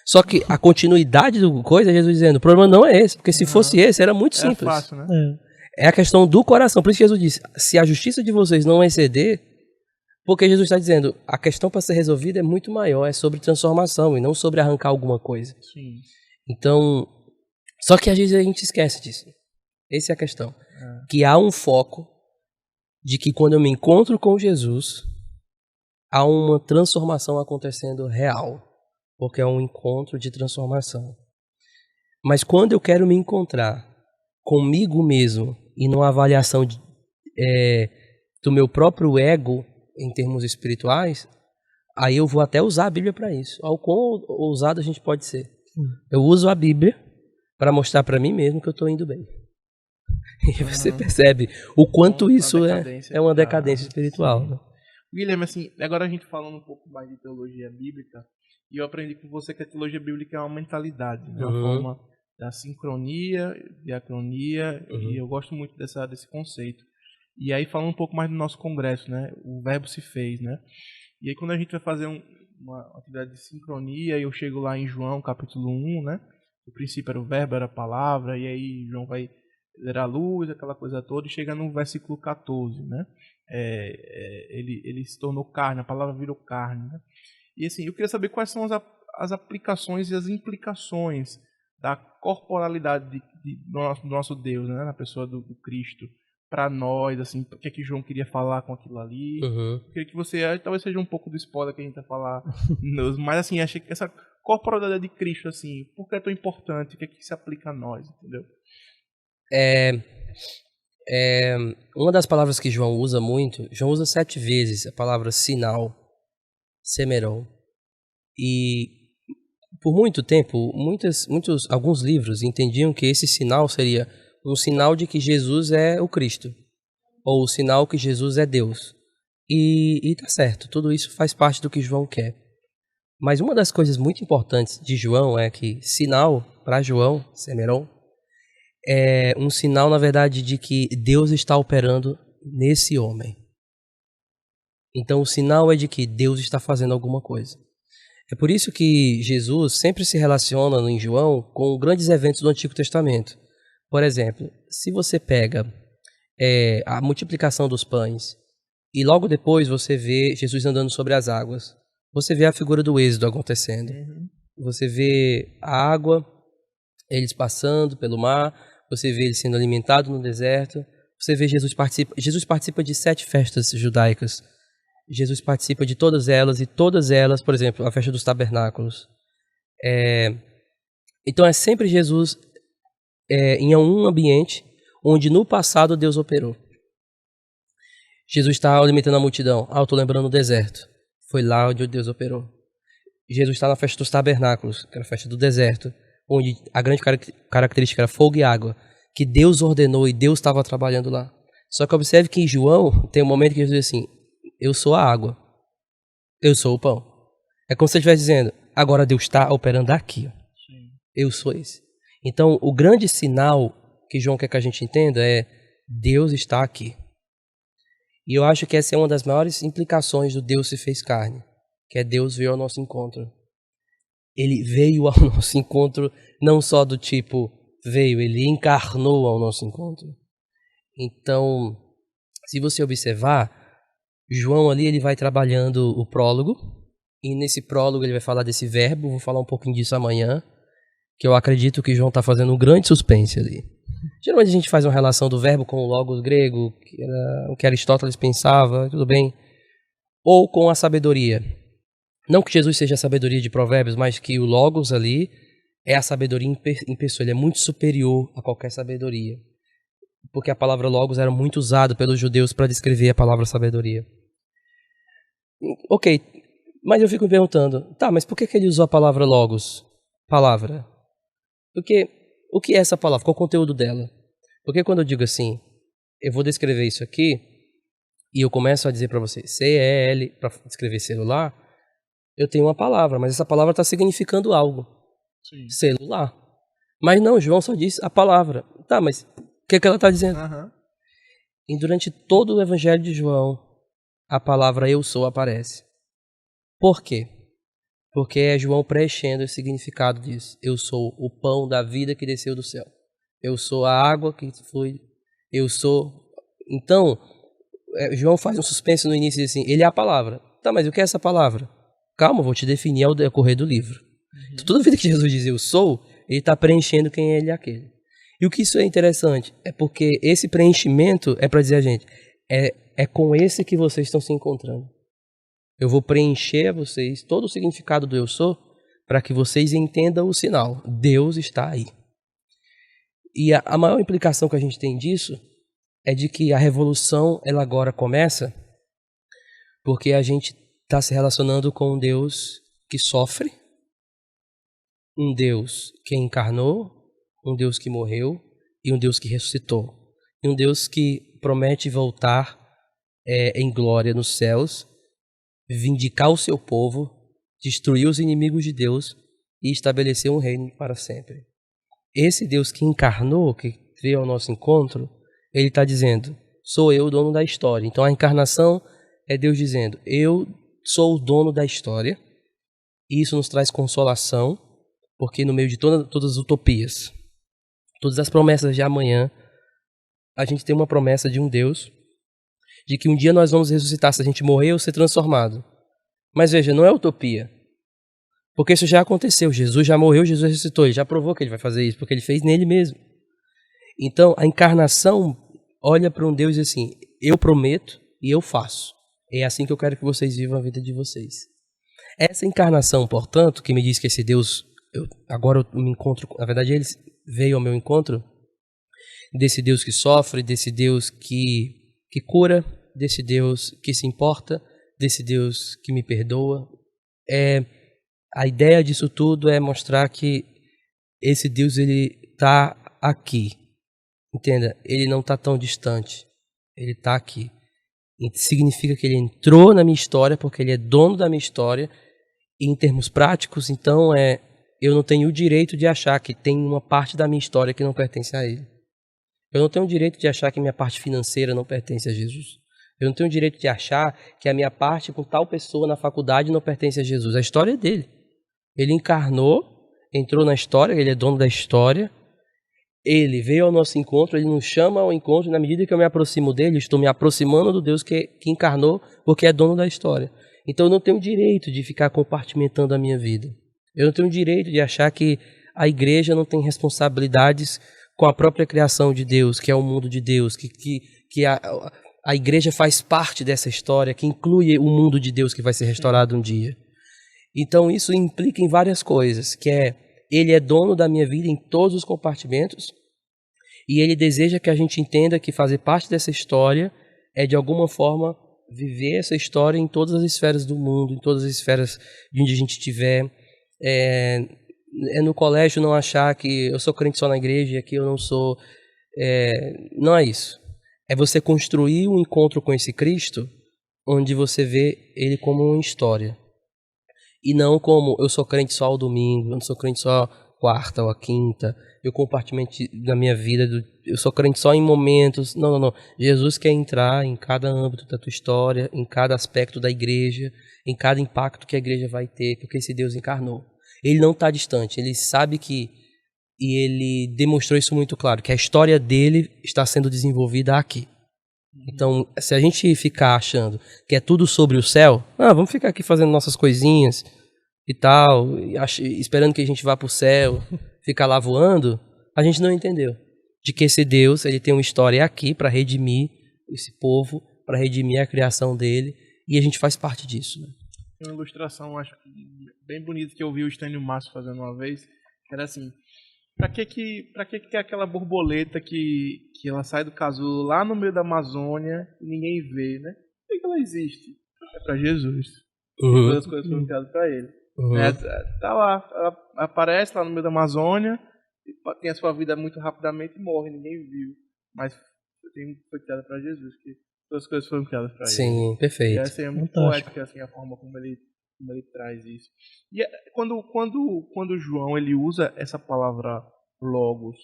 Só que a continuidade do coisa é Jesus dizendo, o problema não é esse, porque se fosse esse, era muito simples. É fácil, né? É a questão do coração. Por isso que Jesus disse, se a justiça de vocês não exceder, porque Jesus está dizendo, a questão para ser resolvida é muito maior, é sobre transformação e não sobre arrancar alguma coisa. Sim. Então, só que às vezes a gente esquece disso. Essa é a questão. Que há um foco de que quando eu me encontro com Jesus, há uma transformação acontecendo real. Porque é um encontro de transformação. Mas quando eu quero me encontrar comigo mesmo e numa avaliação do meu próprio ego em termos espirituais, aí eu vou até usar a Bíblia para isso. Ao quão ousado a gente pode ser. Eu uso a Bíblia para mostrar para mim mesmo que eu estou indo bem. E você percebe o quanto isso é uma decadência espiritual. Né? William, assim, agora a gente falando um pouco mais de teologia bíblica, e eu aprendi com você que a teologia bíblica é uma mentalidade, né? Uma forma da sincronia, diacronia, e eu gosto muito desse conceito. E aí falando um pouco mais do nosso congresso, né? O verbo se fez, né? E aí quando a gente vai fazer uma atividade de sincronia, eu chego lá em João capítulo 1, né? O princípio era o verbo, era a palavra, e aí João vai era a luz, aquela coisa toda, e chega no versículo 14, né? Ele se tornou carne, a palavra virou carne, né? E assim, eu queria saber quais são as aplicações e as implicações da corporalidade do nosso Deus, né? Na pessoa do Cristo, para nós, assim, o que é que João queria falar com aquilo ali. Eu queria que você, talvez seja um pouco do spoiler que a gente vai falar, mas assim, achei que essa corporalidade de Cristo, assim, por que é tão importante, o que é que se aplica a nós, entendeu? Uma das palavras que João usa muito, João usa 7 vezes a palavra sinal, semeron. E por muito tempo, alguns livros entendiam que esse sinal seria um sinal de que Jesus é o Cristo, ou o sinal que Jesus é Deus. E tá certo, tudo isso faz parte do que João quer. Mas uma das coisas muito importantes de João é que sinal, para João, semeron, é um sinal, na verdade, de que Deus está operando nesse homem. Então, o sinal é de que Deus está fazendo alguma coisa. É por isso que Jesus sempre se relaciona em João com grandes eventos do Antigo Testamento. Por exemplo, se você pega a multiplicação dos pães e logo depois você vê Jesus andando sobre as águas, você vê a figura do Êxodo acontecendo. Você vê a água, eles passando pelo mar, você vê ele sendo alimentado no deserto, você vê Jesus participa de 7 festas judaicas. Jesus participa de todas elas, e todas elas, por exemplo, a festa dos tabernáculos. Então é sempre Jesus em um ambiente onde no passado Deus operou. Jesus está alimentando a multidão. Eu estou lembrando o deserto. Foi lá onde Deus operou. Jesus está na festa dos tabernáculos, que era a festa do deserto, onde a grande característica era fogo e água, que Deus ordenou e Deus estava trabalhando lá. Só que observe que em João tem um momento que Jesus diz assim, eu sou a água, eu sou o pão. É como se ele estivesse dizendo, agora Deus está operando aqui. Eu sou esse. Então, o grande sinal que João quer que a gente entenda é, Deus está aqui. E eu acho que essa é uma das maiores implicações do Deus se fez carne, que é Deus veio ao nosso encontro. Ele veio ao nosso encontro não só do tipo veio, ele encarnou ao nosso encontro. Então, se você observar, João ali ele vai trabalhando o prólogo, e nesse prólogo ele vai falar desse verbo, vou falar um pouquinho disso amanhã, que eu acredito que João está fazendo um grande suspense ali. Geralmente a gente faz uma relação do verbo com o logos grego, que era o que Aristóteles pensava, tudo bem, ou com a sabedoria. Não que Jesus seja a sabedoria de Provérbios, mas que o logos ali é a sabedoria em pessoa, ele é muito superior a qualquer sabedoria. Porque a palavra logos era muito usada pelos judeus para descrever a palavra sabedoria. Ok, mas eu fico me perguntando, tá, mas por que ele usou a palavra logos? Palavra. Porque o que é essa palavra? Qual o conteúdo dela? Porque quando eu digo assim, eu vou descrever isso aqui, e eu começo a dizer para você, CEL, para descrever celular, eu tenho uma palavra, mas essa palavra está significando algo. Sim. Celular. Mas não, João só disse a palavra. Tá, mas o que ela está dizendo? Aham. E durante todo o evangelho de João, a palavra eu sou aparece. Por quê? Porque é João preenchendo o significado disso. Eu sou o pão da vida que desceu do céu. Eu sou a água que flui. Eu sou... Então, João faz um suspense no início e diz assim, ele é a palavra. Tá, mas o que é essa palavra? Calma, eu vou te definir ao decorrer do livro. Então, toda vez que Jesus diz eu sou, ele está preenchendo quem ele é aquele. E o que isso é interessante é porque esse preenchimento é para dizer a gente, é com esse que vocês estão se encontrando. Eu vou preencher a vocês todo o significado do eu sou para que vocês entendam o sinal. Deus está aí. E a maior implicação que a gente tem disso é de que a revolução ela agora começa porque a gente está se relacionando com um Deus que sofre, um Deus que encarnou, um Deus que morreu e um Deus que ressuscitou. E um Deus que promete voltar em glória nos céus, vindicar o seu povo, destruir os inimigos de Deus e estabelecer um reino para sempre. Esse Deus que encarnou, que veio ao nosso encontro, ele está dizendo, sou eu o dono da história. Então a encarnação é Deus dizendo, eu sou o dono da história, e isso nos traz consolação, porque no meio de todas as utopias, todas as promessas de amanhã, a gente tem uma promessa de um Deus, de que um dia nós vamos ressuscitar se a gente morrer ou ser transformado. Mas veja, não é utopia, porque isso já aconteceu, Jesus já morreu, Jesus ressuscitou, ele já provou que ele vai fazer isso, porque ele fez nele mesmo. Então a encarnação olha para um Deus e diz assim, eu prometo e eu faço. É assim que eu quero que vocês vivam a vida de vocês. Essa encarnação, portanto, que me diz que esse Deus, agora eu me encontro, na verdade ele veio ao meu encontro, desse Deus que sofre, desse Deus que cura, desse Deus que se importa, desse Deus que me perdoa. A ideia disso tudo é mostrar que esse Deus ele está aqui, entenda? Ele não está tão distante, ele está aqui. Significa que ele entrou na minha história porque ele é dono da minha história. E em termos práticos, então, eu não tenho o direito de achar que tem uma parte da minha história que não pertence a ele. Eu não tenho o direito de achar que minha parte financeira não pertence a Jesus. Eu não tenho o direito de achar que a minha parte com tal pessoa na faculdade não pertence a Jesus. A história é dele. Ele encarnou, entrou na história, ele é dono da história. Ele veio ao nosso encontro, ele nos chama ao encontro. Na medida que eu me aproximo dele, estou me aproximando do Deus que encarnou, porque é dono da história. Então eu não tenho direito de ficar compartimentando a minha vida. Eu não tenho direito de achar que a igreja não tem responsabilidades com a própria criação de Deus, que é o mundo de Deus, que a igreja faz parte dessa história, que inclui o mundo de Deus que vai ser restaurado um dia. Então isso implica em várias coisas, que ele é dono da minha vida em todos os compartimentos e ele deseja que a gente entenda que fazer parte dessa história é de alguma forma viver essa história em todas as esferas do mundo, em todas as esferas de onde a gente estiver. No colégio não achar que eu sou crente só na igreja e aqui eu não sou. Não é isso. É você construir um encontro com esse Cristo onde você vê ele como uma história. E não como eu sou crente só ao domingo, eu não sou crente só quarta ou a quinta, eu compartimento da minha vida, eu sou crente só em momentos. Não. Jesus quer entrar em cada âmbito da tua história, em cada aspecto da igreja, em cada impacto que a igreja vai ter, porque esse Deus encarnou. Ele não está distante, ele sabe que, e ele demonstrou isso muito claro, que a história dele está sendo desenvolvida aqui. Então, se a gente ficar achando que é tudo sobre o céu, vamos ficar aqui fazendo nossas coisinhas e tal, esperando que a gente vá para o céu, ficar lá voando, a gente não entendeu de que esse Deus ele tem uma história aqui para redimir esse povo, para redimir a criação dele, e a gente faz parte disso. Né? Tem uma ilustração, acho bem bonita, que eu vi o Estênio Márcio fazendo uma vez, que era assim: Pra que tem aquela borboleta que ela sai do casulo lá no meio da Amazônia e ninguém vê, né? Por que ela existe? É criadas para Jesus. Uhum. Todas as coisas foram criadas para ele. Uhum. Tá lá, ela aparece lá no meio da Amazônia, e tem a sua vida muito rapidamente e morre, ninguém viu. Mas foi criada para Jesus, que todas as coisas foram criadas para ele. Sim, E perfeito. assim, é muito Fantástico. poética assim, a forma como ele traz isso. E quando João ele usa essa palavra logos,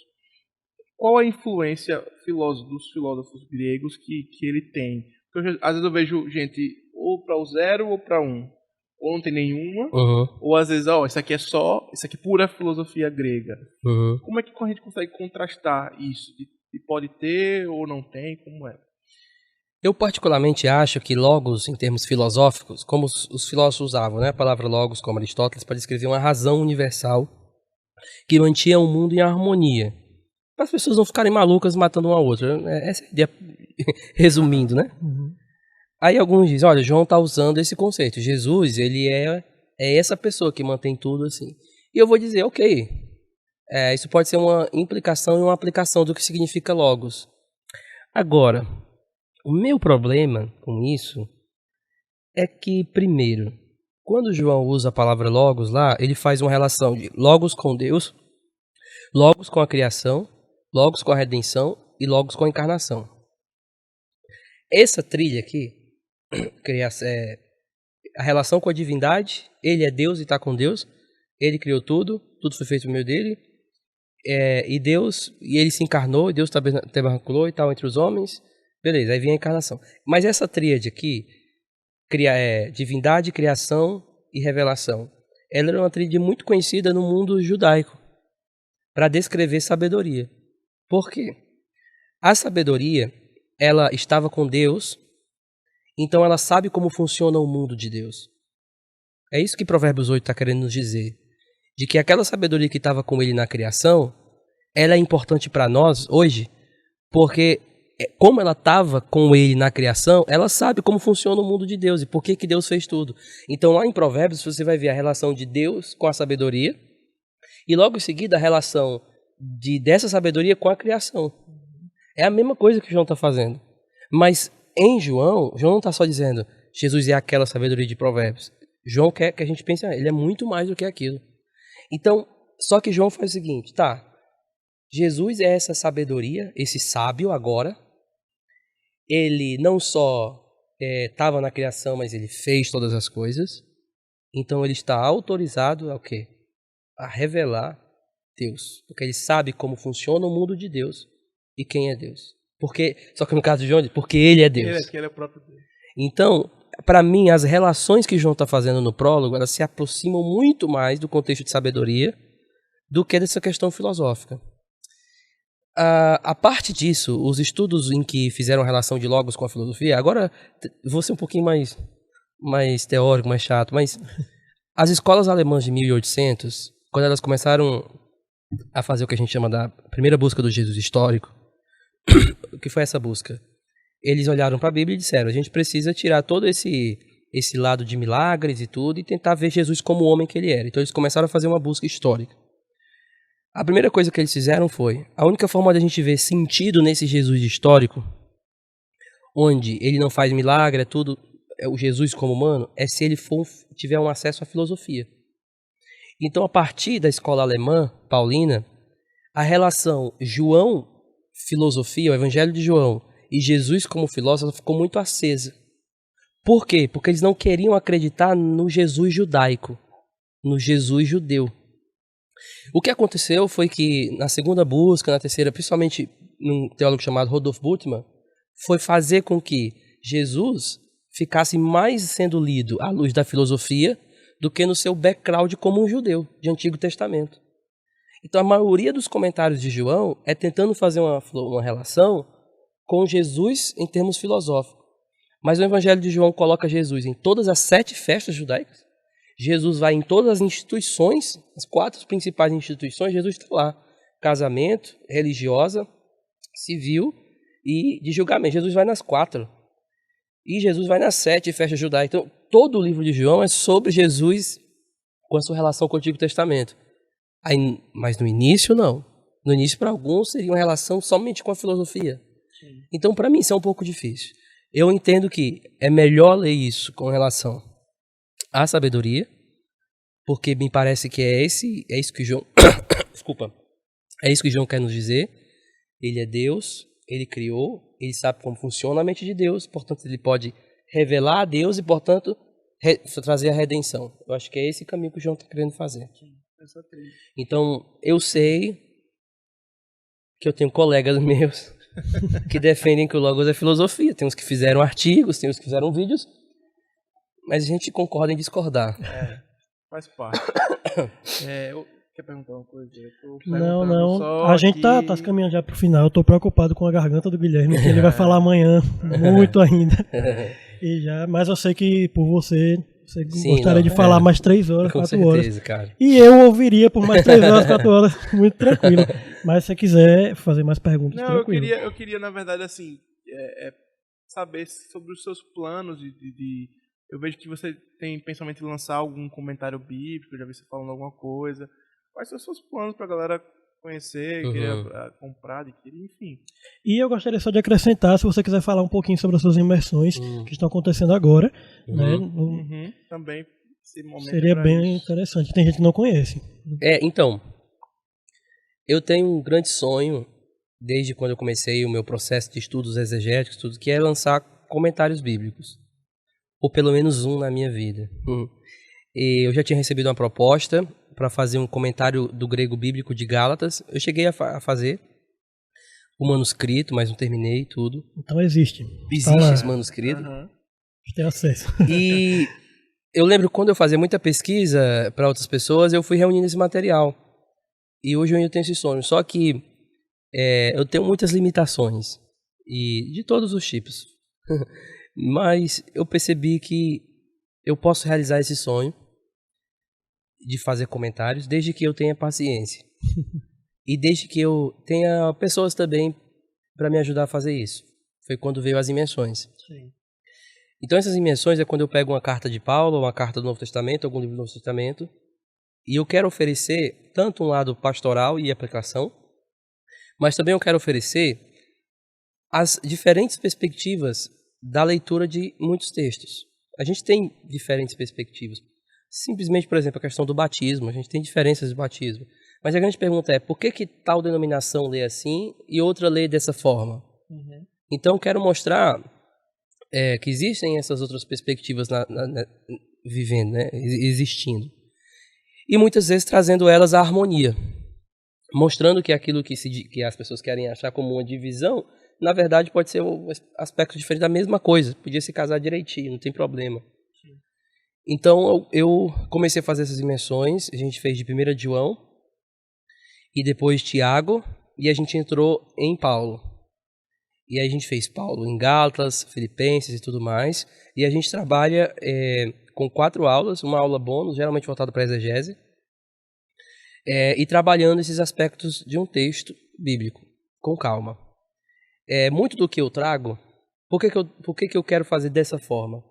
qual a influência dos filósofos gregos que ele tem? Porque às vezes eu vejo gente ou para o 0 ou para 1. Ou não tem nenhuma, Uhum. ou às vezes, isso aqui é pura filosofia grega. Uhum. Como é que a gente consegue contrastar isso? De pode ter ou não tem? Como é? Eu particularmente acho que logos, em termos filosóficos, como os filósofos usavam, né, a palavra logos, como Aristóteles, para descrever uma razão universal que mantinha o mundo em harmonia. Para as pessoas não ficarem malucas matando uma a outra. Essa é a ideia, resumindo, né? Uhum. Aí alguns dizem, olha, João está usando esse conceito. Jesus, ele é essa pessoa que mantém tudo assim. E eu vou dizer, ok, isso pode ser uma implicação e uma aplicação do que significa logos. Agora, o meu problema com isso é que, primeiro, quando João usa a palavra logos lá, ele faz uma relação de logos com Deus, logos com a criação, logos com a redenção e logos com a encarnação. Essa trilha aqui, a relação com a divindade, ele é Deus e está com Deus, ele criou tudo foi feito por meio dele, e ele se encarnou, e Deus tabernaculou e tal entre os homens, beleza, aí vem a encarnação. Mas essa tríade aqui, divindade, criação e revelação, ela era uma tríade muito conhecida no mundo judaico, para descrever sabedoria. Por quê? A sabedoria, ela estava com Deus, então ela sabe como funciona o mundo de Deus. É isso que Provérbios 8 está querendo nos dizer. De que aquela sabedoria que estava com ele na criação, ela é importante para nós hoje, porque como ela estava com ele na criação, ela sabe como funciona o mundo de Deus e por que Deus fez tudo. Então lá em Provérbios você vai ver a relação de Deus com a sabedoria e logo em seguida a relação dessa sabedoria com a criação. É a mesma coisa que João está fazendo. Mas em João não está só dizendo Jesus é aquela sabedoria de Provérbios. João quer que a gente pense, ele é muito mais do que aquilo. Então, só que João faz o seguinte, Jesus é essa sabedoria, esse sábio agora. Ele não só estava na criação, mas ele fez todas as coisas. Então ele está autorizado a quê? A revelar Deus. Porque ele sabe como funciona o mundo de Deus e quem é Deus. Só que no caso de João, porque ele é Deus. Ele é o próprio Deus. Então, para mim, as relações que João está fazendo no prólogo, elas se aproximam muito mais do contexto de sabedoria do que dessa questão filosófica. A parte disso, os estudos em que fizeram relação de logos com a filosofia, agora vou ser um pouquinho mais teórico, mais chato, mas as escolas alemãs de 1800, quando elas começaram a fazer o que a gente chama da primeira busca do Jesus histórico, o que foi essa busca? Eles olharam para a Bíblia e disseram, a gente precisa tirar todo esse lado de milagres e tudo e tentar ver Jesus como o homem que ele era. Então eles começaram a fazer uma busca histórica. A primeira coisa que eles fizeram foi, a única forma da gente ver sentido nesse Jesus histórico, onde ele não faz milagre, é o Jesus como humano, é se ele tiver um acesso à filosofia. Então, a partir da escola alemã, paulina, a relação João-filosofia, o Evangelho de João, e Jesus como filósofo ficou muito acesa. Por quê? Porque eles não queriam acreditar no Jesus judaico, no Jesus judeu. O que aconteceu foi que na segunda busca, na terceira, principalmente num teólogo chamado Rudolf Bultmann, foi fazer com que Jesus ficasse mais sendo lido à luz da filosofia do que no seu background como um judeu de Antigo Testamento. Então a maioria dos comentários de João é tentando fazer uma relação com Jesus em termos filosóficos. Mas o Evangelho de João coloca Jesus em todas as 7 festas judaicas. Jesus vai em todas as instituições, as 4 principais instituições, Jesus está lá. Casamento, religiosa, civil e de julgamento. Jesus vai nas 4. E Jesus vai nas 7 festas judaicas. Então, todo o livro de João é sobre Jesus com a sua relação com o Antigo Testamento. Mas no início, não. No início, para alguns, seria uma relação somente com a filosofia. Sim. Então, para mim, isso é um pouco difícil. Eu entendo que é melhor ler isso com relação à sabedoria, porque me parece que é isso que João, desculpa, é isso que João quer nos dizer. Ele é Deus, ele criou, ele sabe como funciona a mente de Deus, portanto ele pode revelar a Deus e, portanto, trazer a redenção. Eu acho que é esse caminho que o João está querendo fazer. Então, eu sei que eu tenho colegas meus que defendem que o Logos é filosofia. Tem uns que fizeram artigos, tem uns que fizeram vídeos, mas a gente concorda em discordar. Faz parte. Quer perguntar uma coisa? Não. A gente tá se caminhando já pro final. Eu tô preocupado com a garganta do Guilherme, que ele vai falar amanhã muito ainda. Mas eu sei que por você gostaria de falar mais 3 horas, 4 horas. Cara. E eu ouviria por mais 3 horas, 4 horas, muito tranquilo. Mas se você quiser fazer mais perguntas, tranquilo. Eu queria, na verdade, assim, saber sobre os seus planos eu vejo que você tem pensamento em lançar algum comentário bíblico, já vi você falando alguma coisa. Quais são os seus planos para a galera conhecer, querer comprar, adquirir, enfim. E eu gostaria só de acrescentar, se você quiser falar um pouquinho sobre as suas imersões que estão acontecendo agora, né? Também esse momento seria bem interessante. Tem gente que não conhece. Então, eu tenho um grande sonho, desde quando eu comecei o meu processo de estudos exegéticos, que é lançar comentários bíblicos. Ou pelo menos um na minha vida. E eu já tinha recebido uma proposta para fazer um comentário do grego bíblico de Gálatas. Eu cheguei a fazer o manuscrito, mas não terminei tudo. Então existe. Existe esse manuscrito. Tem acesso. E eu lembro quando eu fazia muita pesquisa para outras pessoas, eu fui reunindo esse material. E hoje eu ainda tenho esse sonho. Só que eu tenho muitas limitações. E de todos os tipos. Mas eu percebi que eu posso realizar esse sonho de fazer comentários desde que eu tenha paciência. E desde que eu tenha pessoas também para me ajudar a fazer isso. Foi quando veio as imensões. Sim. Então essas imensões é quando eu pego uma carta de Paulo, uma carta do Novo Testamento, algum livro do Novo Testamento, e eu quero oferecer tanto um lado pastoral e aplicação, mas também eu quero oferecer as diferentes perspectivas da leitura de muitos textos. A gente tem diferentes perspectivas. Simplesmente, por exemplo, a questão do batismo. A gente tem diferenças de batismo. Mas a grande pergunta é, por que tal denominação lê assim e outra lê dessa forma? Então, eu quero mostrar que existem essas outras perspectivas vivendo, né? Existindo. E muitas vezes trazendo elas à harmonia. Mostrando que aquilo que as pessoas querem achar como uma divisão, na verdade pode ser um aspecto diferente da mesma coisa. Podia se casar direitinho, não tem problema. Então eu comecei a fazer essas dimensões. A gente fez de 1 João e depois Tiago, e a gente entrou em Paulo. E aí a gente fez Paulo em Gálatas, Filipenses e tudo mais. E a gente trabalha com 4 aulas, uma aula bônus, geralmente voltada para a exegese, e trabalhando esses aspectos de um texto bíblico, com calma. Muito do que eu trago, por que eu quero fazer dessa forma?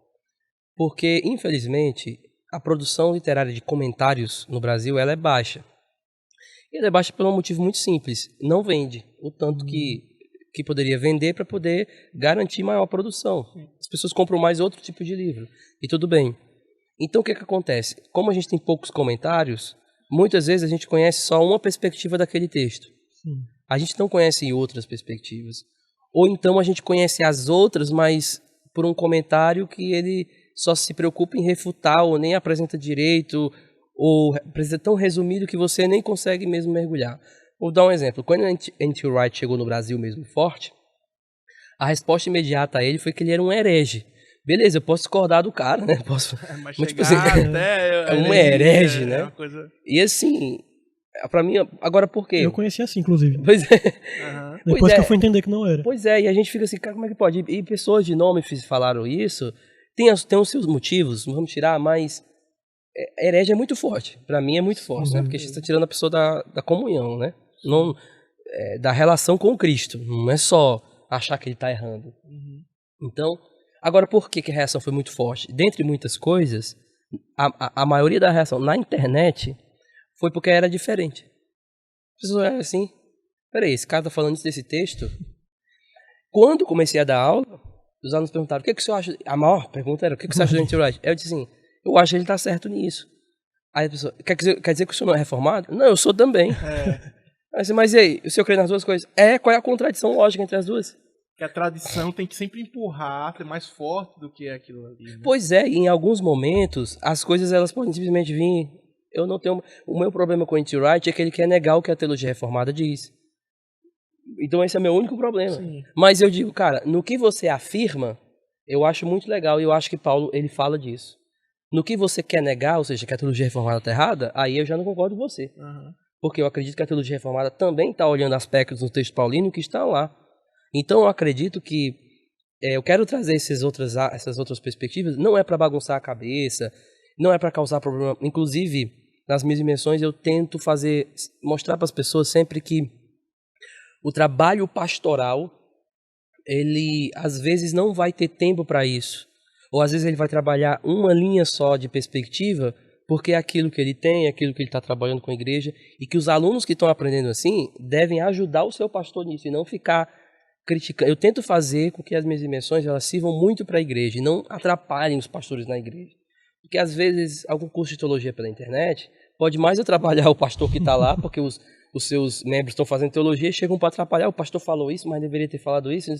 Porque, infelizmente, a produção literária de comentários no Brasil ela é baixa. E ela é baixa por um motivo muito simples. Não vende o tanto que poderia vender para poder garantir maior produção. As pessoas compram mais outro tipo de livro. E tudo bem. Então, o que acontece? Como a gente tem poucos comentários, muitas vezes a gente conhece só uma perspectiva daquele texto. A gente não conhece outras perspectivas. Ou então a gente conhece as outras, mas por um comentário que ele só se preocupa em refutar ou nem apresenta direito, ou apresenta tão resumido que você nem consegue mesmo mergulhar. Vou dar um exemplo. Quando N.T. Wright chegou no Brasil mesmo forte, a resposta imediata a ele foi que ele era um herege. Beleza, eu posso discordar do cara, né? Mas tipo assim, até um herege, né? Uma coisa... E assim, pra mim, agora por quê? Eu conheci assim, inclusive. Pois é. Depois que eu fui entender que não era. Pois é, e a gente fica assim, cara, como é que pode? E pessoas de nome falaram isso, tem os seus motivos, não vamos tirar, mas herege é muito forte. Pra mim é muito forte, né? Porque a gente está tirando a pessoa da comunhão, né? Não, da relação com Cristo. Não é só achar que ele está errando. Então, agora por que a reação foi muito forte? Dentre muitas coisas, a maioria da reação na internet foi porque era diferente. As pessoas eram assim, peraí, esse cara está falando isso desse texto? Quando comecei a dar aula, Os alunos perguntaram, o que, que o senhor acha? A maior pergunta era, o que, que você acha do anti-right? Eu disse assim, eu acho que ele está certo nisso. Aí a pessoa, quer dizer que o senhor não é reformado? Não, eu sou também. Aí, mas e aí, o senhor crê nas duas coisas? Qual é a contradição lógica entre as duas? Que a tradição tem que sempre empurrar, ser mais forte do que aquilo ali. Né? Pois é, e em alguns momentos, as coisas elas podem simplesmente vir. Eu não tenho. O meu problema com o anti-right é que ele quer negar o que a teologia reformada diz. Então esse é o meu único problema. Sim. Mas eu digo, cara, no que você afirma, eu acho muito legal, e eu acho que Paulo, ele fala disso. No que você quer negar, ou seja, que a teologia reformada está errada, aí eu já não concordo com você. Porque eu acredito que a teologia reformada também está olhando aspectos no texto paulino que estão lá. Então eu acredito que eu quero trazer essas outras perspectivas, não é para bagunçar a cabeça, não é para causar problema. Inclusive, nas minhas dimensões, eu tento mostrar para as pessoas sempre que o trabalho pastoral, ele às vezes não vai ter tempo para isso. Ou às vezes ele vai trabalhar uma linha só de perspectiva, porque é aquilo que ele tem, é aquilo que ele está trabalhando com a igreja, e que os alunos que estão aprendendo assim devem ajudar o seu pastor nisso e não ficar criticando. Eu tento fazer com que as minhas dimensões elas sirvam muito para a igreja e não atrapalhem os pastores na igreja. Porque às vezes algum curso de teologia pela internet pode mais atrapalhar o pastor que está lá, porque os seus membros estão fazendo teologia e chegam para atrapalhar. O pastor falou isso, mas deveria ter falado isso.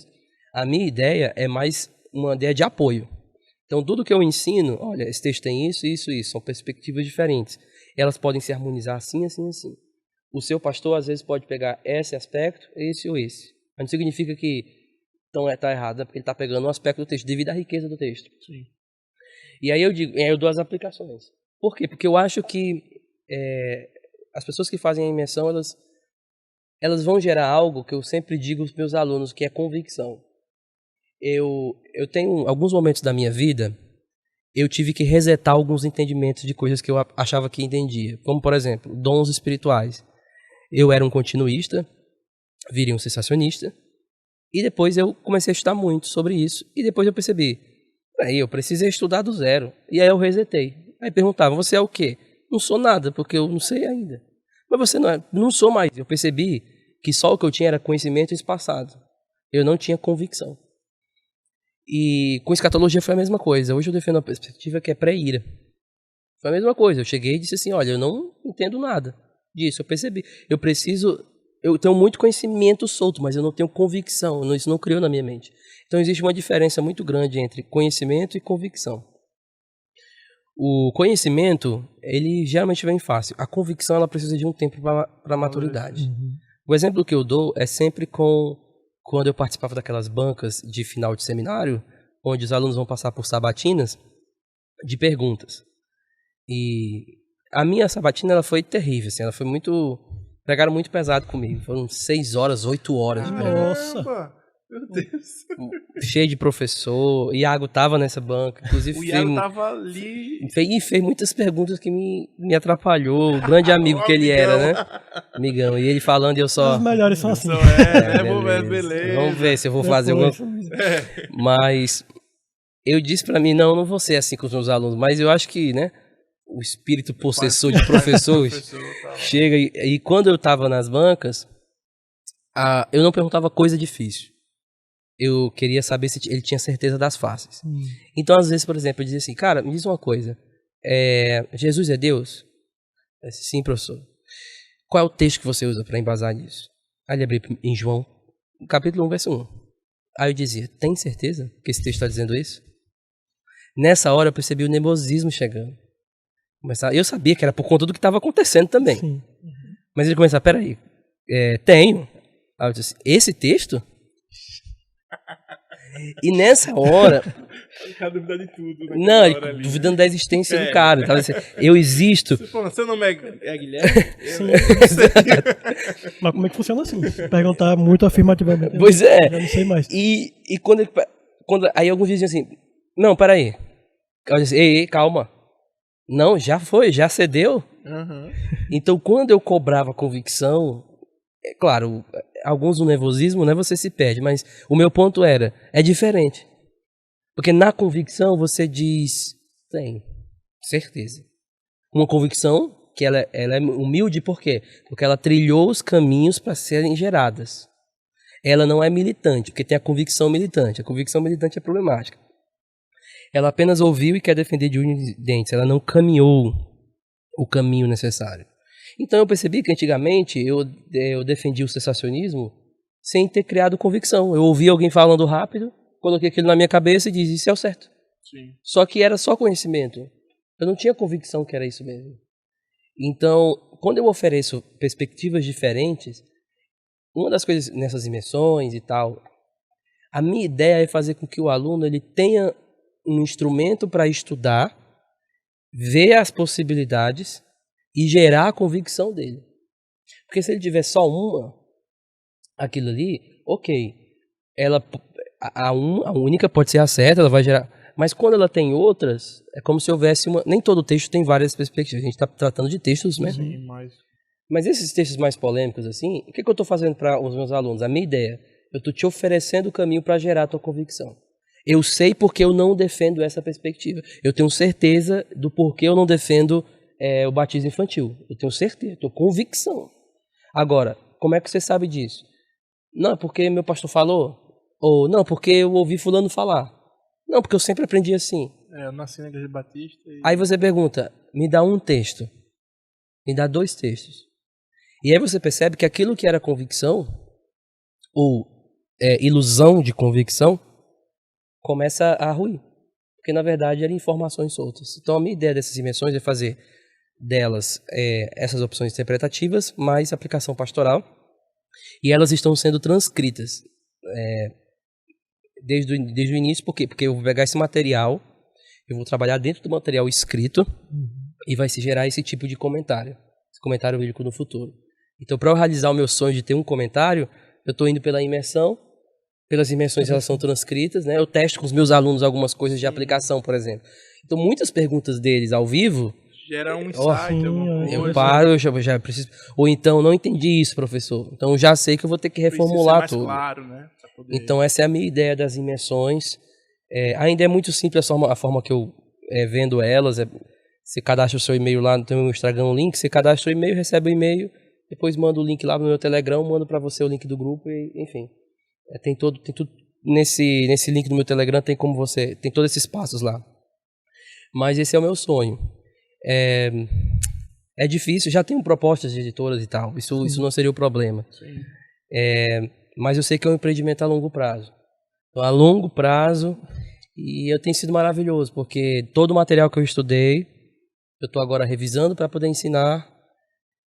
A minha ideia é mais uma ideia de apoio. Então, tudo que eu ensino, olha, esse texto tem isso, isso, isso, são perspectivas diferentes. Elas podem se harmonizar assim, assim, assim. O seu pastor, às vezes, pode pegar esse aspecto, esse ou esse. Mas não significa que está errado, né? Porque ele está pegando um aspecto do texto, devido à riqueza do texto. Sim. E aí eu dou as aplicações. Por quê? Porque eu acho que as pessoas que fazem a imersão, elas vão gerar algo que eu sempre digo aos meus alunos, que é convicção. Eu tenho alguns momentos da minha vida, eu tive que resetar alguns entendimentos de coisas que eu achava que entendia. Como, por exemplo, dons espirituais. Eu era um continuista, virei um cessacionista, e depois eu comecei a estudar muito sobre isso, e depois eu percebi, eu precisei estudar do zero. E aí eu resetei. Aí perguntavam, você é o quê? Não sou nada, porque eu não sei ainda. Mas você não é, não sou mais. Eu percebi que só o que eu tinha era conhecimento espaçado. Eu não tinha convicção. E com escatologia foi a mesma coisa. Hoje eu defendo uma perspectiva que é pré-ira. Foi a mesma coisa. Eu cheguei e disse assim, olha, eu não entendo nada disso. Eu percebi. Eu tenho muito conhecimento solto, mas eu não tenho convicção. Isso não criou na minha mente. Então existe uma diferença muito grande entre conhecimento e convicção. O conhecimento, ele geralmente vem fácil. A convicção, ela precisa de um tempo para maturidade. O exemplo que eu dou é sempre quando eu participava daquelas bancas de final de seminário, onde os alunos vão passar por sabatinas de perguntas. E a minha sabatina ela foi terrível, assim, ela foi pegaram muito pesado comigo. Foram 6 horas, 8 horas de perguntas. Nossa! Meu Deus. Cheio de professor. Iago tava nessa banca. Inclusive, O Iago tava ali. Fez muitas perguntas que me atrapalhou. O grande amigo que ele era, né? Amigão. E ele falando e eu só... Os melhores são assim. Beleza. Vamos ver se eu vou fazer alguma coisa. Mas eu disse pra mim, não vou ser assim com os meus alunos. Mas eu acho que, né? O espírito possessor de professores chega. E quando eu tava nas bancas, eu não perguntava coisa difícil. Eu queria saber se ele tinha certeza das faces. Então, às vezes, por exemplo, eu dizia assim, cara, me diz uma coisa. Jesus é Deus? Eu disse, sim, professor. Qual é o texto que você usa para embasar nisso? Aí ele abriu em João, capítulo 1, verso 1. Aí eu dizia, tem certeza que esse texto está dizendo isso? Nessa hora eu percebi o nervosismo chegando. Eu sabia que era por conta do que estava acontecendo também. Sim. Mas ele começou, peraí, tenho. Aí eu disse, esse texto? E nessa hora... Ficar duvidando de tudo. Não, duvidando da existência do cara. Tava assim, eu existo. Seu nome é Guilherme? Sim. Mas como é que funciona assim? Perguntar muito afirmativamente. Pois é. Já não sei mais. E aí alguns diziam assim, não, peraí. Eu disse, ei, calma. Não, já foi, já cedeu. Então, quando eu cobrava convicção, é claro, alguns no nervosismo, né, você se perde, mas o meu ponto é diferente. Porque na convicção você diz, tem, certeza. Uma convicção que ela é humilde, por quê? Porque ela trilhou os caminhos para serem geradas. ela não é militante, porque tem a convicção militante. A convicção militante é problemática. Ela apenas ouviu e quer defender de unhas e dentes. Ela não caminhou o caminho necessário. Então eu percebi que antigamente eu defendia o cessacionismo sem ter criado convicção. Eu ouvi alguém falando rápido, coloquei aquilo na minha cabeça e disse, isso é o certo. Sim. Só que era só conhecimento. Eu não tinha convicção que era isso mesmo. Então, quando eu ofereço perspectivas diferentes, uma das coisas nessas imersões e tal, a minha ideia é fazer com que o aluno ele tenha um instrumento para estudar, ver as possibilidades e gerar a convicção dele. Porque se ele tiver só aquilo ali, ok, a única pode ser a certa, ela vai gerar. Mas quando ela tem outras, é como se houvesse uma. Nem todo texto tem várias perspectivas. A gente está tratando de textos, né? Sim, mas esses textos mais polêmicos, assim, o que eu estou fazendo para os meus alunos? A minha ideia, eu estou te oferecendo o caminho para gerar a tua convicção. Eu sei porque eu não defendo essa perspectiva. Eu tenho certeza do porquê eu não defendo o batismo infantil. Eu tenho certeza, eu tenho convicção. Agora, como é que você sabe disso? Não, porque meu pastor falou. Ou não, porque eu ouvi fulano falar. Não, porque eu sempre aprendi assim. Eu nasci na Igreja Batista. Aí você pergunta, me dá um texto. Me dá 2 textos. E aí você percebe que aquilo que era convicção, ou ilusão de convicção, começa a ruir. Porque na verdade eram informações soltas. Então a minha ideia dessas imersões é fazer delas essas opções interpretativas, mais aplicação pastoral. E elas estão sendo transcritas. Desde o início, por quê? Porque eu vou pegar esse material, eu vou trabalhar dentro do material escrito e vai se gerar esse tipo de comentário, esse comentário bíblico no futuro. Então, para eu realizar o meu sonho de ter um comentário, eu estou indo pela imersão, pelas imersões elas são transcritas, né? Eu testo com os meus alunos algumas coisas de aplicação, por exemplo. Então, muitas perguntas deles ao vivo... Gera um insight, alguma coisa. Eu paro, eu já preciso... Ou então, não entendi isso, professor. Então, já sei que eu vou ter que reformular tudo. Claro, né? Então, essa é a minha ideia das imersões. Ainda é muito simples a forma que eu vendo elas. Você cadastra o seu e-mail lá no meu Instagram, um link, você cadastra o e-mail, recebe o e-mail, depois manda o link lá no meu Telegram, mando para você o link do grupo, e, enfim. Tem tudo nesse link do meu Telegram, tem todos esses passos lá. Mas esse é o meu sonho. É difícil, já tenho propostas de editoras e tal, isso não seria o problema. Sim. Mas eu sei que é um empreendimento a longo prazo. Então, a longo prazo, e tem sido maravilhoso, porque todo o material que eu estudei, eu estou agora revisando para poder ensinar,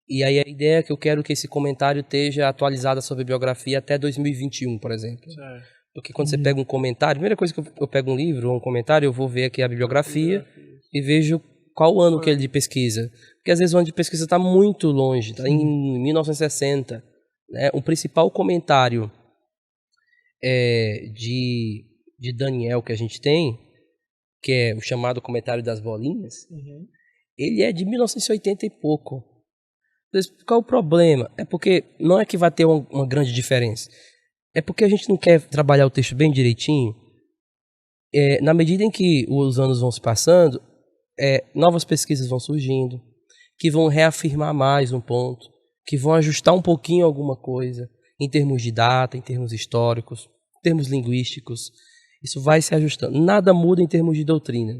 e aí a ideia é que eu quero que esse comentário esteja atualizado sobre bibliografia até 2021, por exemplo. Certo. Porque quando você pega um comentário, a primeira coisa que eu pego um livro ou um comentário, eu vou ver aqui a bibliografia e vejo qual o ano que ele de pesquisa. Porque às vezes o ano de pesquisa está muito longe, está em 1960. Né? O principal comentário de Daniel que a gente tem, que é o chamado comentário das bolinhas, ele é de 1980 e pouco. Qual o problema? É porque não é que vai ter uma grande diferença. É porque a gente não quer trabalhar o texto bem direitinho. Na medida em que os anos vão se passando, novas pesquisas vão surgindo, que vão reafirmar mais um ponto, que vão ajustar um pouquinho alguma coisa, em termos de data, em termos históricos, em termos linguísticos. Isso vai se ajustando. Nada muda em termos de doutrina.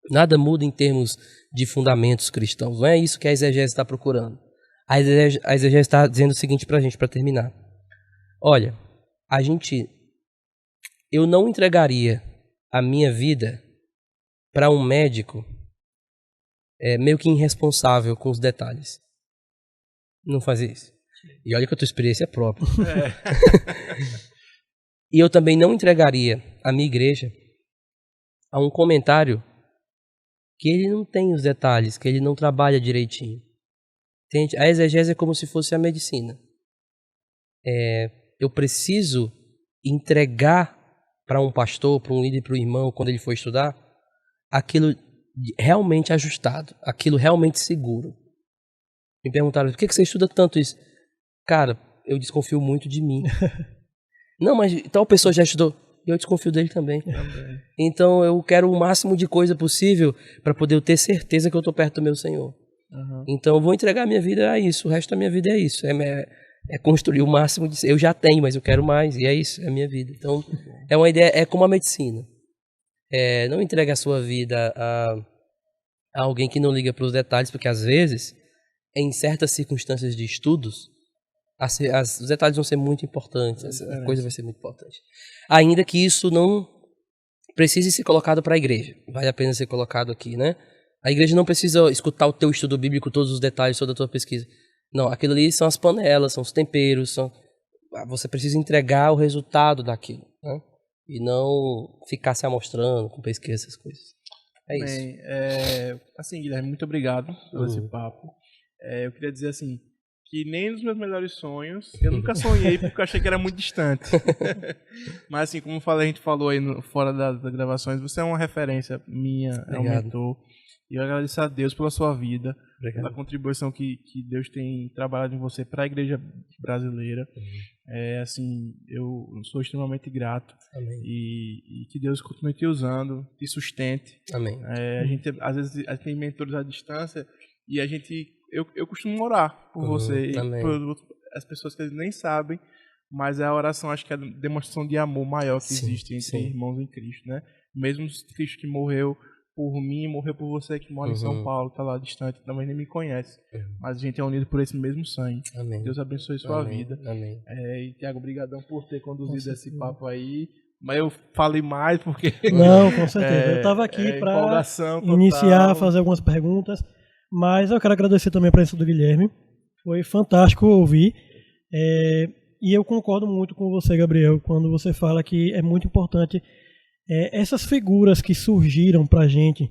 Nada muda em termos de fundamentos cristãos. Não é isso que a exegese está procurando. A exegese está dizendo o seguinte para a gente, para terminar. Olha, eu não entregaria a minha vida para um médico meio que irresponsável com os detalhes. Não fazer isso. E olha que a tua experiência é própria. E eu também não entregaria a minha igreja a um comentário que ele não tem os detalhes, que ele não trabalha direitinho. Entende? A exegese é como se fosse a medicina. Eu preciso entregar para um pastor, para um líder, para um irmão, quando ele for estudar, aquilo realmente ajustado, aquilo realmente seguro. Me perguntaram, por que você estuda tanto isso? Cara, eu desconfio muito de mim. Não, mas tal pessoa já estudou. E eu desconfio dele também. Então eu quero o máximo de coisa possível para poder eu ter certeza que eu estou perto do meu Senhor. Então eu vou entregar a minha vida a isso. O resto da minha vida é isso. É construir o máximo de... Eu já tenho, mas eu quero mais. E é isso, é a minha vida. Então, é uma ideia... É como a medicina. Não entregue a sua vida a alguém que não liga para os detalhes, porque às vezes, em certas circunstâncias de estudos, os detalhes vão ser muito importantes. A coisa vai ser muito importante. Ainda que isso não precise ser colocado para a igreja. Vale a pena ser colocado aqui, né? A igreja não precisa escutar o teu estudo bíblico, todos os detalhes, toda a tua pesquisa. Não, aquilo ali são as panelas, são os temperos, você precisa entregar o resultado daquilo, né? E não ficar se amostrando com pesquisa, essas coisas. É isso. Bem, assim, Guilherme, muito obrigado por esse papo. Eu queria dizer assim, que nem nos meus melhores sonhos, eu nunca sonhei porque eu achei que era muito distante. Mas assim, como a gente falou aí fora das gravações, você é uma referência minha, é um mentor. E eu agradeço a Deus pela sua vida, pela contribuição que Deus tem trabalhado em você para a igreja brasileira. Assim, eu sou extremamente grato. Amém. E que Deus continue te usando, te sustente. Amém. A gente, às vezes, tem mentores à distância e eu costumo orar por você e por as pessoas que nem sabem, mas a oração acho que é a demonstração de amor maior que existe entre irmãos em Cristo, né? Mesmo Cristo que morreu por mim, morreu por você que mora em São Paulo, tá lá distante, também nem me conhece. Mas a gente é unido por esse mesmo sangue. Amém. Deus abençoe sua vida. Amém. E Tiago, obrigadão por ter conduzido esse papo aí. Mas eu falei mais porque... Não, com certeza. Eu estava aqui para iniciar, fazer algumas perguntas, mas eu quero agradecer também a presença do Guilherme. Foi fantástico ouvir. E eu concordo muito com você, Gabriel, quando você fala que é muito importante essas figuras que surgiram pra gente,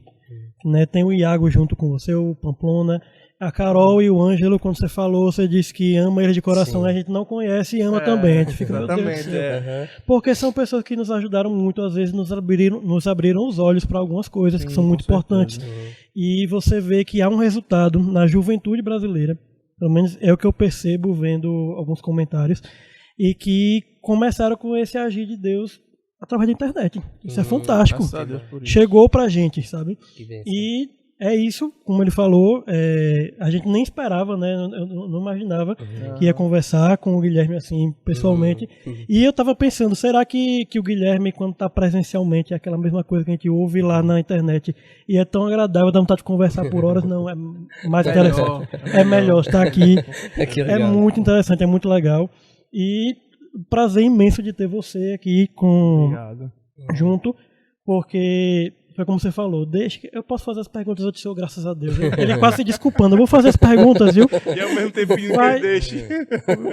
né? Tem o Iago junto com você, o Pamplona, a Carol e o Ângelo, quando você falou, você disse que ama eles de coração, a gente não conhece e ama também. A gente fica, meu Deus do céu. Porque são pessoas que nos ajudaram muito, às vezes nos abriram os olhos para algumas coisas que são muito importantes. E você vê que há um resultado na juventude brasileira, pelo menos é o que eu percebo vendo alguns comentários, e que começaram com esse agir de Deus através da internet. Isso é fantástico. Chegou pra gente, sabe? E é isso, como ele falou, a gente nem esperava, né? Eu não imaginava que ia conversar com o Guilherme assim, pessoalmente. E eu tava pensando, será que o Guilherme, quando tá presencialmente, é aquela mesma coisa que a gente ouve lá na internet e é tão agradável, dá vontade de conversar por horas? Não, é mais interessante. É melhor estar aqui. É muito interessante, é muito legal. E prazer imenso de ter você aqui junto, porque foi como você falou, deixa que eu posso fazer as perguntas ao senhor, graças a Deus. Ele quase se desculpando, eu vou fazer as perguntas, viu? E ao mesmo tempo que deixe.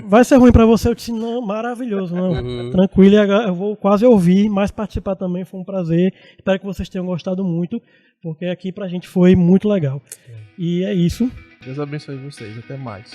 Vai ser ruim pra você? Eu disse, não, maravilhoso, não. Tranquilo, eu vou quase ouvir, mas participar também foi um prazer. Espero que vocês tenham gostado muito, porque aqui pra gente foi muito legal. E é isso. Deus abençoe vocês, até mais.